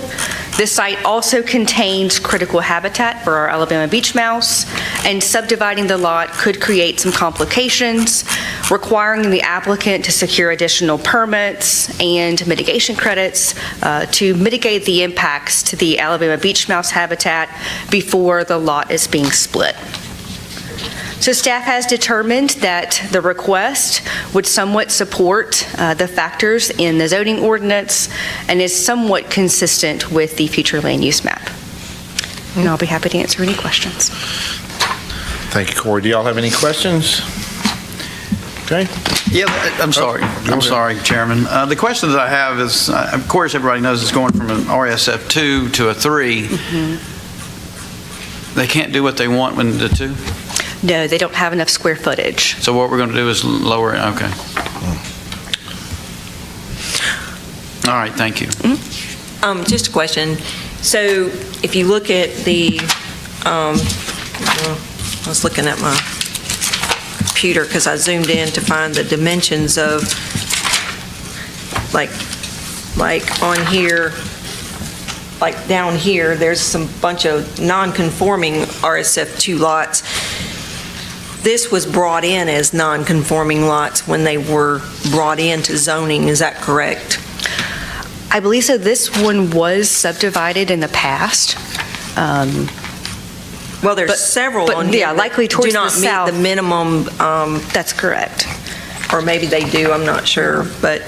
This site also contains critical habitat for our Alabama beach mouse, and subdividing the lot could create some complications, requiring the applicant to secure additional permits and mitigation credits to mitigate the impacts to the Alabama beach mouse habitat before the lot is being split. So staff has determined that the request would somewhat support the factors in the zoning ordinance and is somewhat consistent with the future land use map. And I'll be happy to answer any questions. Thank you, Corey. Do y'all have any questions? Okay. Yeah, I'm sorry. I'm sorry, Chairman. The question that I have is, of course, everybody knows it's going from an RSF2 to a 3. Mm-hmm. They can't do what they want when the 2? No, they don't have enough square footage. So what we're going to do is lower it, okay. All right, thank you. Mm-hmm. Just a question. So if you look at the, I was looking at my computer because I zoomed in to find the dimensions of like like on here, like down here, there's some bunch of non-conforming RSF2 lots. This was brought in as non-conforming lots when they were brought into zoning, is that correct? I believe so. This one was subdivided in the past. Well, there's several on here yeah, likely towards do not the meet south. the minimum. That's correct. Or maybe they do, I'm not sure, but,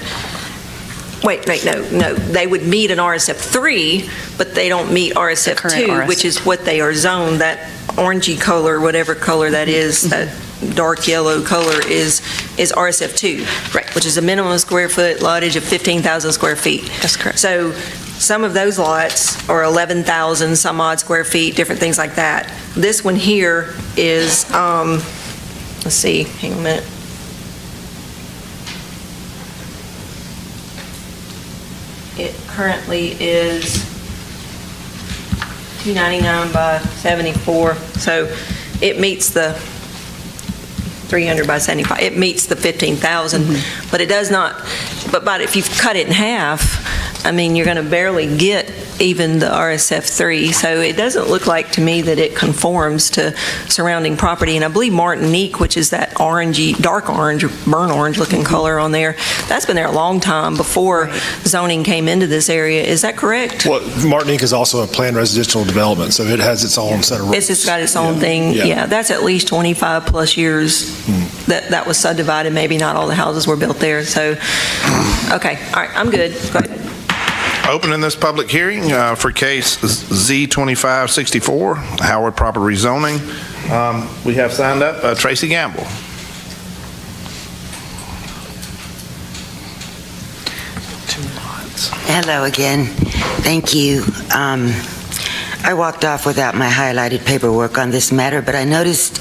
wait, no, they would meet an RSF3, but they don't meet RSF2, which is what they are zoned, that orangey color, whatever color that is, that dark yellow color is RSF2. Right. Which is a minimum square foot wattage of 15,000 square feet. That's correct. So some of those lots are 11,000 some odd square feet, different things like that. This one here is, let's see, hang on a minute. It currently is 299 by 74, so it meets the 300 by 75. It meets the 15,000, but it does not, but if you cut it in half, I mean, you're going to barely get even the RSF3, so it doesn't look like to me that it conforms to surrounding property. And I believe Martinique, which is that orangey, dark orange, or burnt orange looking color on there, that's been there a long time before zoning came into this area. Is that correct? Well, Martinique is also a planned residential development, so it has its own set of rules. It's got its own thing. Yeah, that's at least 25 plus years that was subdivided. Maybe not all the houses were built there. So, okay, all right, I'm good. Go ahead. Opening this public hearing for case Z2564, Howard property rezoning. We have signed up Tracy Gamble. Hello again. Thank you. I walked off without my highlighted paperwork on this matter, but I noticed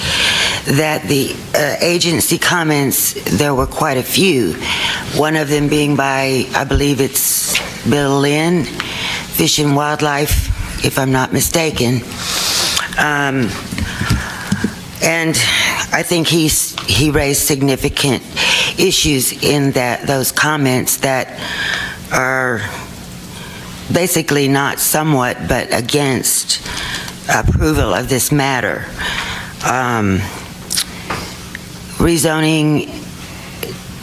that the agency comments, there were quite a few. One of them being by, I believe it's Bill Lynn, Fish and Wildlife, if I'm not mistaken. And I think he raised significant issues in those comments that are basically not somewhat, but against approval of this matter. Rezoning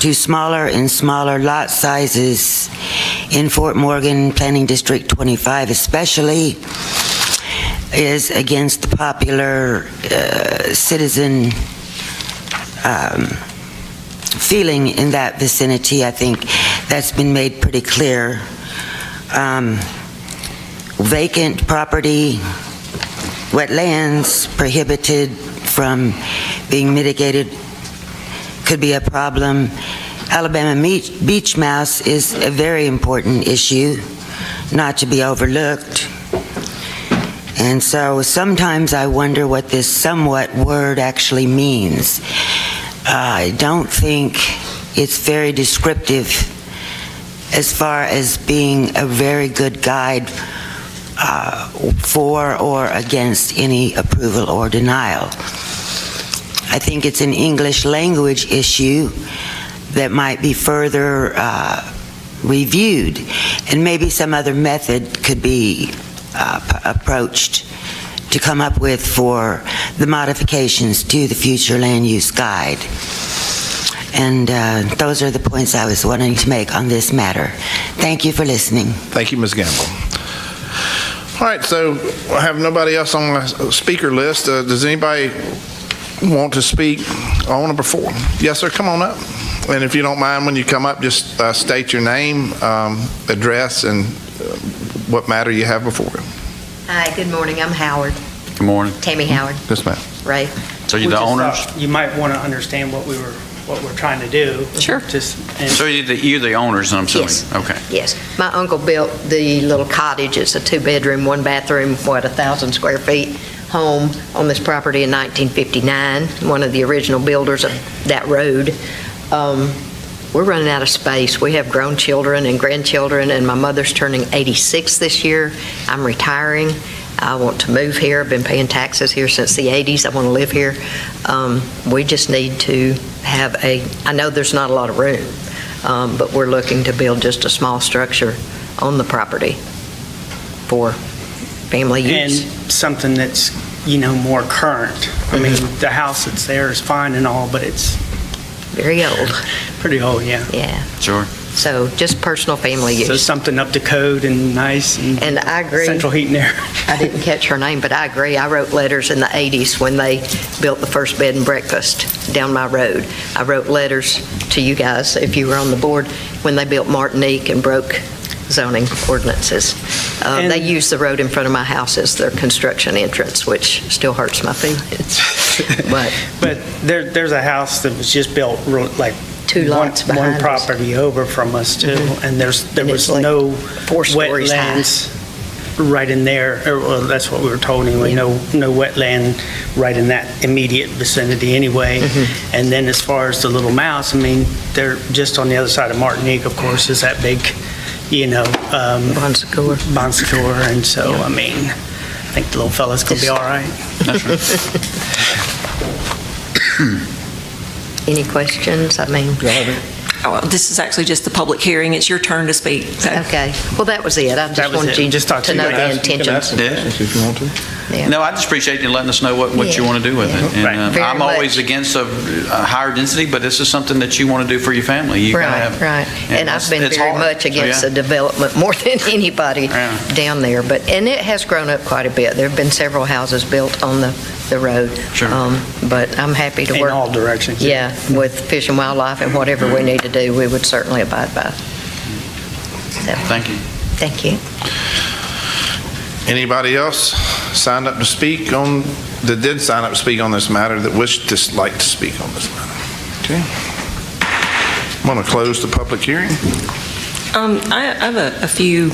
to smaller and smaller lot sizes in Fort Morgan Planning District 25 especially is against the popular citizen feeling in that vicinity. I think that's been made pretty clear. Vacant property, wetlands prohibited from being mitigated could be a problem. Alabama beach mouse is a very important issue, not to be overlooked. And so sometimes I wonder what this somewhat word actually means. I don't think it's very descriptive as far as being a very good guide for or against any approval or denial. I think it's an English language issue that might be further reviewed, and maybe some other method could be approached to come up with for the modifications to the future land use guide. And those are the points I was wanting to make on this matter. Thank you for listening. Thank you, Ms. Gamble. All right, so I have nobody else on my speaker list. Does anybody want to speak on number 4? Yes, sir, come on up. And if you don't mind, when you come up, just state your name, address, and what matter you have before you. Hi, good morning. I'm Howard. Good morning. Tammy Howard. Yes, ma'am. Ray. So you're the owners? You might want to understand what we're trying to do. Sure. So you're the owners, I'm assuming? Yes. Okay. Yes. My uncle built the little cottage. It's a 2-bedroom, 1-bathroom, 1,000 square feet home on this property in 1959, one of the original builders of that road. We're running out of space. We have grown children and grandchildren, and my mother's turning 86 this year. I'm retiring. I want to move here. I've been paying taxes here since the 80s. I want to live here. We just need to have I know there's not a lot of room, but we're looking to build just a small structure on the property for family And use. something that's, more current. I mean, the house that's there is fine and all, but it's Very old. pretty old, yeah. Yeah. Sure. So just personal family So use. something up to code and nice And I agree. central heat and air. I didn't catch her name, but I agree. I wrote letters in the 80s when they built the first bed and breakfast down my road. I wrote letters to you guys, if you were on the board, when they built Martinique and broke zoning ordinances. They used the road in front of my house as their construction entrance, which still hurts my feelings. But there's a house that was just built like Two lots one behind us. property over from us too, and there And was it's like no 4 stories high. wetlands right in there. Well, that's what we were told anyway. No wetland right in that immediate vicinity anyway. And then as far as the Little Mouse, I mean, they're just on the other side of Martinique, of course, is that big, Bon Secours. Bon Secours, and so I mean, I think the little fella's gonna be all right. That's right. Any questions? I mean, This is actually just the public hearing. It's your turn to speak. So. okay. Well, that was it. I That just was wanted it. you Just talk to to know you. the You can intentions. If you want to. Yeah. No, I just appreciate you letting us know what you want to do with it. Right. And Very I'm always much. against a higher density, but this is something that you want to do for your family. You gotta Right, have- right. And I've been it's very hard. much against So, the development more than anybody Yeah. down there. And it has grown up quite a bit. There have been several houses built on the road. Sure. But I'm happy to In work. all directions. Yeah, with Fish and Wildlife and whatever we need to do, we would certainly abide by. So, Thank you. thank you. Anybody else signed up to speak that did sign up to speak on this matter that wished to like to speak on this matter? Okay. I'm going to close the public hearing. I have a few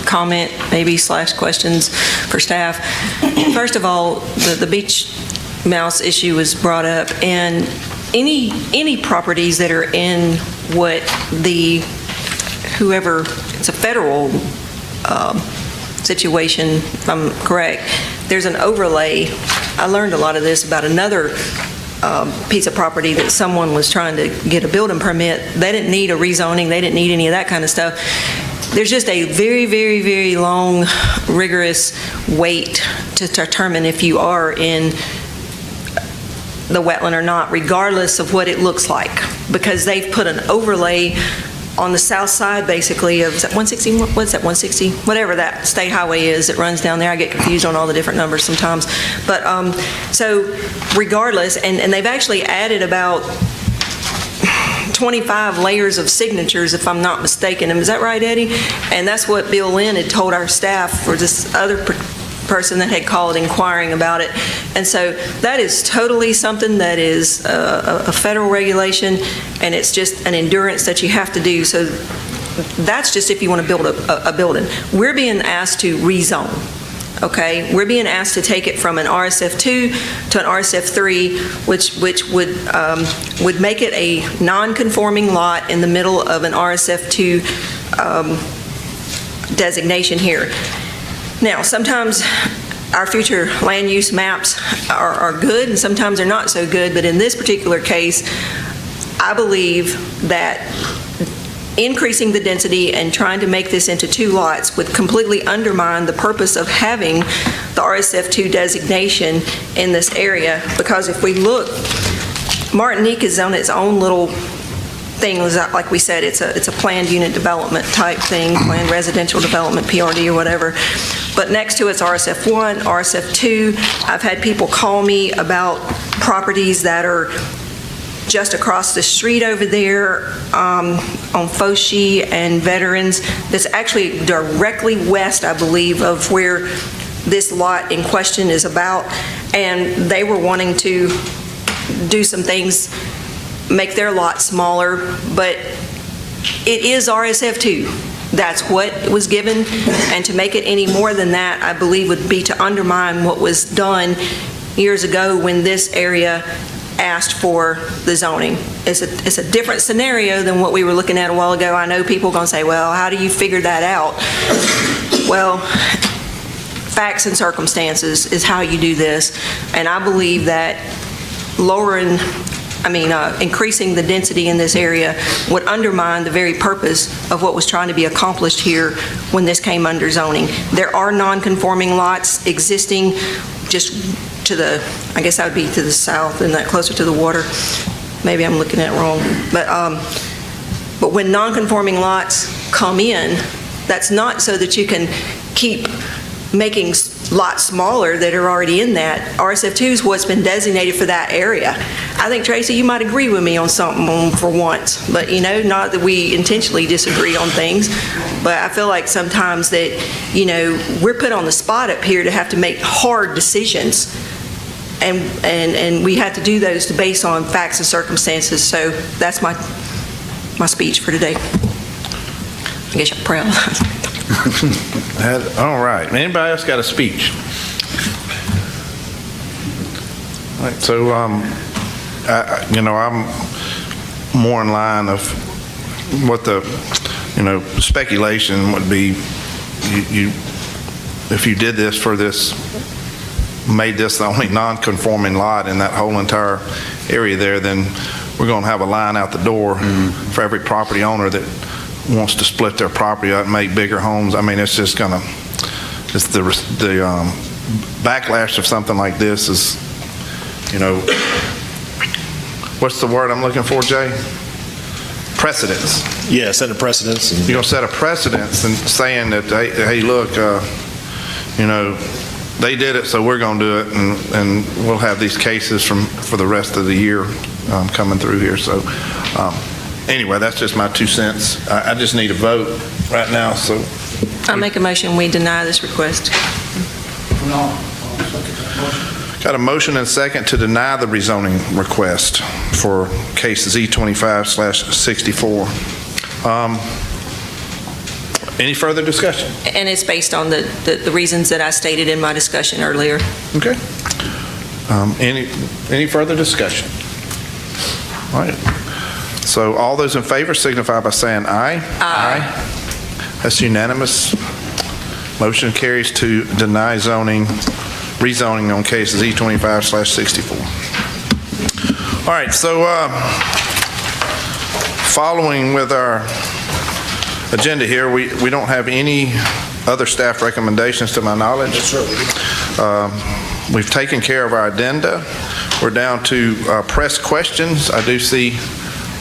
comment, maybe / questions for staff. First of all, the beach mouse issue was brought up, and any properties that are in what whoever, it's a federal situation, if I'm correct, there's an overlay. I learned a lot of this about another piece of property that someone was trying to get a building permit. They didn't need a rezoning, they didn't need any of that kind of stuff. There's just a very, very, very long, rigorous wait to determine if you are in the wetland or not, regardless of what it looks like, because they've put an overlay on the south side, basically, of, is that 160, what's that, 160? Whatever that state highway is that runs down there. I get confused on all the different numbers sometimes. But, so regardless, and they've actually added about 25 layers of signatures, if I'm not mistaken. Is that right, Eddie? And that's what Bill Lynn had told our staff for this other person that had called inquiring about it. And so that is totally something that is a federal regulation, and it's just an endurance that you have to do. So that's just if you want to build a building. We're being asked to rezone. Okay, we're being asked to take it from an RSF2 to an RSF3, which would make it a non-conforming lot in the middle of an RSF2 designation here. Now, sometimes our future land use maps are good, and sometimes they're not so good, but in this particular case, I believe that increasing the density and trying to make this into 2 lots would completely undermine the purpose of having the RSF2 designation in this area, because if we look, Martinique is on its own little thing. Like we said, it's a planned unit development type thing, planned residential development, PRD or whatever. But next to it's RSF1, RSF2. I've had people call me about properties that are just across the street over there on Foshee and Veterans, that's actually directly west, I believe, of where this lot in question is about. And they were wanting to do some things, make their lot smaller, but it is RSF2. That's what was given, and to make it any more than that, I believe, would be to undermine what was done years ago when this area asked for the zoning. It's a different scenario than what we were looking at a while ago. I know people are going to say, well, how do you figure that out? Well, facts and circumstances is how you do this, and I believe that lowering increasing the density in this area would undermine the very purpose of what was trying to be accomplished here when this came under zoning. There are non-conforming lots existing just to the, I guess that would be to the south and that closer to the water. Maybe I'm looking at it wrong. But when non-conforming lots come in, that's not so that you can keep making lots smaller that are already in that. RSF2 is what's been designated for that area. I think, Tracy, you might agree with me on something for once, but not that we intentionally disagree on things, but I feel like sometimes that, we're put on the spot up here to have to make hard decisions, and we have to do those based on facts and circumstances. So that's my speech for today. I guess you're proud. All right. Anybody else got a speech? All right. So, I'm more in line of what the, speculation would be. If you did this for this, made this the only non-conforming lot in that whole entire area there, then we're going to have a line out the door for every property owner that wants to split their property up and make bigger homes. I mean, it's just the backlash of something like this is, what's the word I'm looking for, Jay? Precedence. Yeah, set a precedence. You're going to set a precedence and saying that, hey, look, they did it, so we're going to do it, and we'll have these cases for the rest of the year coming through here. So anyway, that's just my 2 cents. I just need a vote right now. So I make a motion we deny this request. Got a motion and second to deny the rezoning request for cases E25/64. Any further discussion? And it's based on the reasons that I stated in my discussion earlier. Okay. Any further discussion? All right. So all those in favor signify by saying aye. Aye. That's unanimous. Motion carries to deny rezoning on cases E25/64. All right, so following with our agenda here, we don't have any other staff recommendations to my knowledge. Yes, sir. We've taken care of our addenda. We're down to press questions. I do see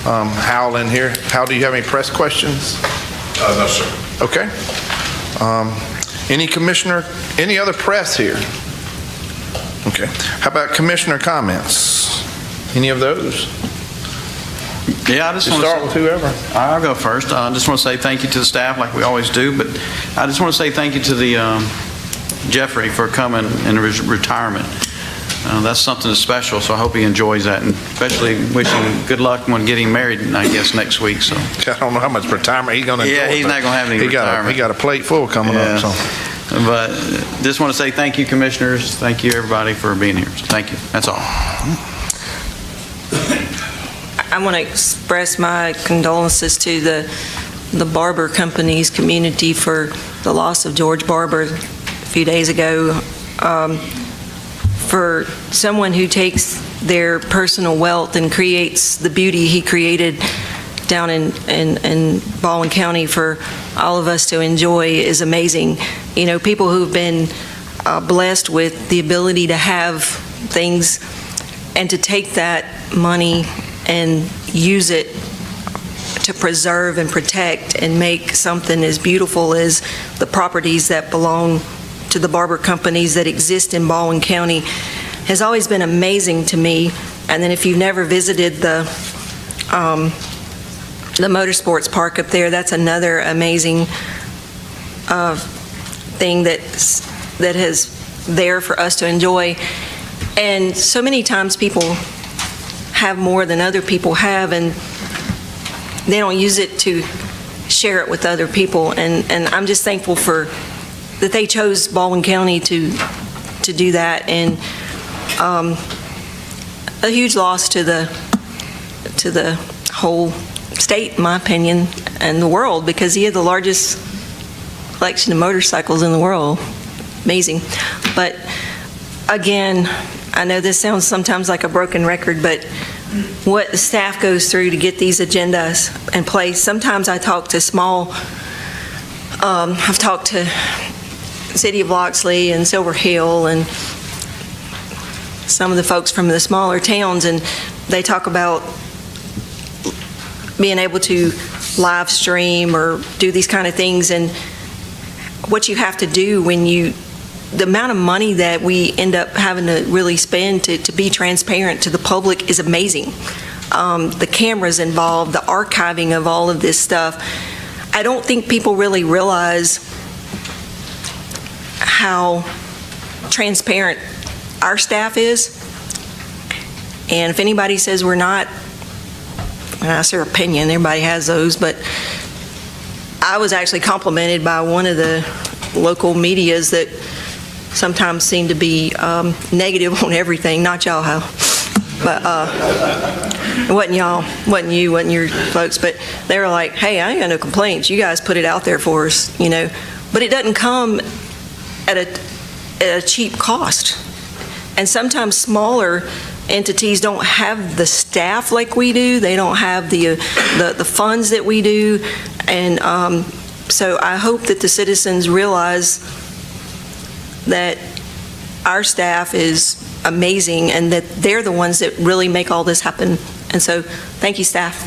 Hal in here. Hal, do you have any press questions? No, sir. Okay. Any other press here? Okay. How about commissioner comments? Any of those? Yeah, I just want to start with whoever. I'll go first. I just want to say thank you to the staff like we always do, but I just want to say thank you to the Jeffrey for coming in retirement. That's something special, so I hope he enjoys that, and especially wish him good luck when getting married, I guess, next week. So I don't know how much retirement he's going to enjoy. Yeah, he's not going to have any retirement. He got a plate full coming up. So. But just want to say thank you, commissioners. Thank you, everybody, for being here. So thank you. That's all. I want to express my condolences to the Barber Company's community for the loss of George Barber a few days ago. For someone who takes their personal wealth and creates the beauty he created down in Baldwin County for all of us to enjoy is amazing. People who've been blessed with the ability to have things and to take that money and use it to preserve and protect and make something as beautiful as the properties that belong to the barber companies that exist in Baldwin County has always been amazing to me. And then if you've never visited the motorsports park up there, that's another amazing thing that is there for us to enjoy. And so many times people have more than other people have, and they don't use it to share it with other people. And I'm just thankful that they chose Baldwin County to do that, and a huge loss to the whole state, in my opinion, and the world, because he had the largest collection of motorcycles in the world. Amazing. But again, I know this sounds sometimes like a broken record, but what the staff goes through to get these agendas in place. Sometimes I talk to I've talked to City of Loxley and Silver Hill and some of the folks from the smaller towns, and they talk about being able to live stream or do these kind of things, and what you have to do when the amount of money that we end up having to really spend to be transparent to the public is amazing. The cameras involved, the archiving of all of this stuff. I don't think people really realize how transparent our staff is. And if anybody says we're not, that's their opinion, everybody has those, but I was actually complimented by one of the local medias that sometimes seem to be negative on everything, not y'all, how, but it wasn't y'all, wasn't you, wasn't your folks, but they were like, hey, I ain't got no complaints, you guys put it out there for us, but it doesn't come at a cheap cost. And sometimes smaller entities don't have the staff like we do. They don't have the funds that we do. And so I hope that the citizens realize that our staff is amazing and that they're the ones that really make all this happen. And so thank you, staff.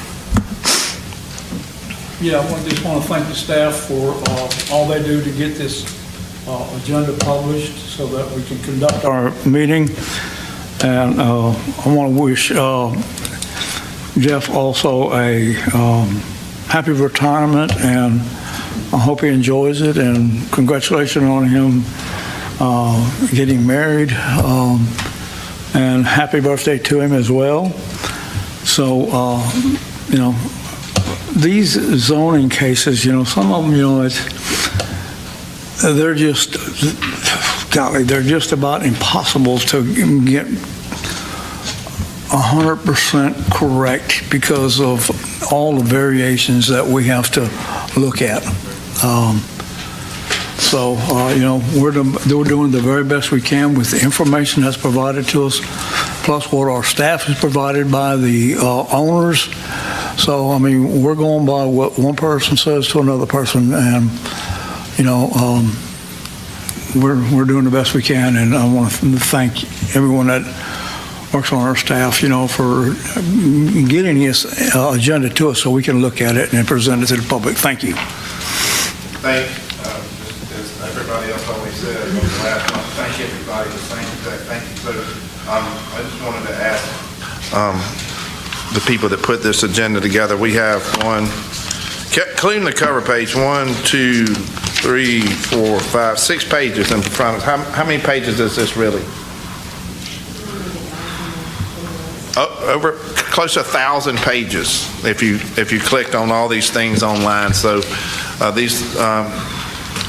Yeah, I just want to thank the staff for all they do to get this agenda published so that we can conduct our meeting. And I want to wish Jeff also a happy retirement, and I hope he enjoys it, and congratulations on him getting married, and happy birthday to him as well. So, these zoning cases, some of them, they're just, golly, they're just about impossible to get 100% correct because of all the variations that we have to look at. We're doing the very best we can with the information that's provided to us, plus what our staff is provided by the owners. So, we're going by what one person says to another person, and we're doing the best we can, and I want to thank everyone that works on our staff, for getting this agenda to us so we can look at it and present it to the public. Thank you. Thank, as everybody else always says, last month, thank everybody, thank you. So I just wanted to ask the people that put this agenda together, we have including the cover page, 1, 2, 3, 4, 5, 6 pages in front of us. How many pages is this really? Over close to 1,000 pages if you clicked on all these things online. So these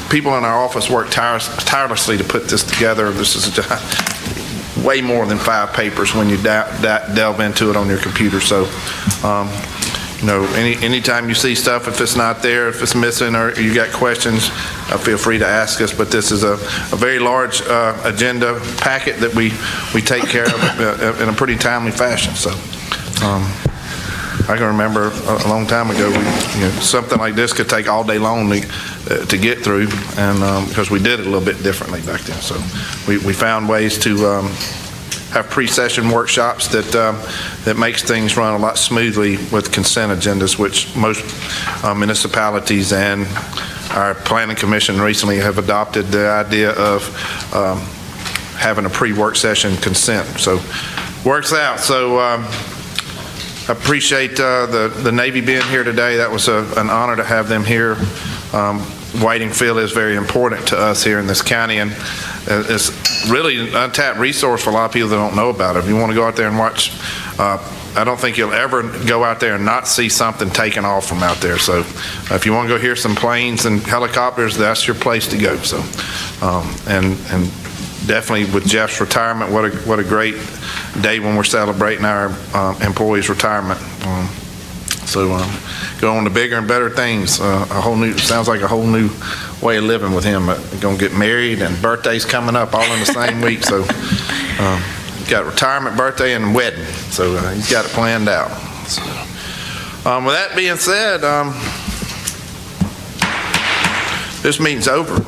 people in our office work tirelessly to put this together. This is way more than 5 papers when you delve into it on your computer. So anytime you see stuff, if it's not there, if it's missing, or you got questions, feel free to ask us. But this is a very large agenda packet that we take care of in a pretty timely fashion. So I can remember a long time ago, something like this could take all day long to get through, and because we did it a little bit differently back then. So we found ways to have pre-session workshops that makes things run a lot smoothly with consent agendas, which most municipalities and our planning commission recently have adopted the idea of having a pre-work session consent. So works out. So I appreciate the Navy being here today. That was an honor to have them here. Whiting Field is very important to us here in this county, and it's really an untapped resource for a lot of people that don't know about it. If you want to go out there and watch, I don't think you'll ever go out there and not see something taken off from out there. So if you want to go hear some planes and helicopters, that's your place to go. So and definitely with Jeff's retirement, what a great day when we're celebrating our employees' retirement. Go on to bigger and better things. Sounds like a whole new way of living with him. Going to get married, and birthdays coming up all in the same week. So got retirement, birthday, and wedding, so he's got it planned out. So, with that being said, this meeting's over.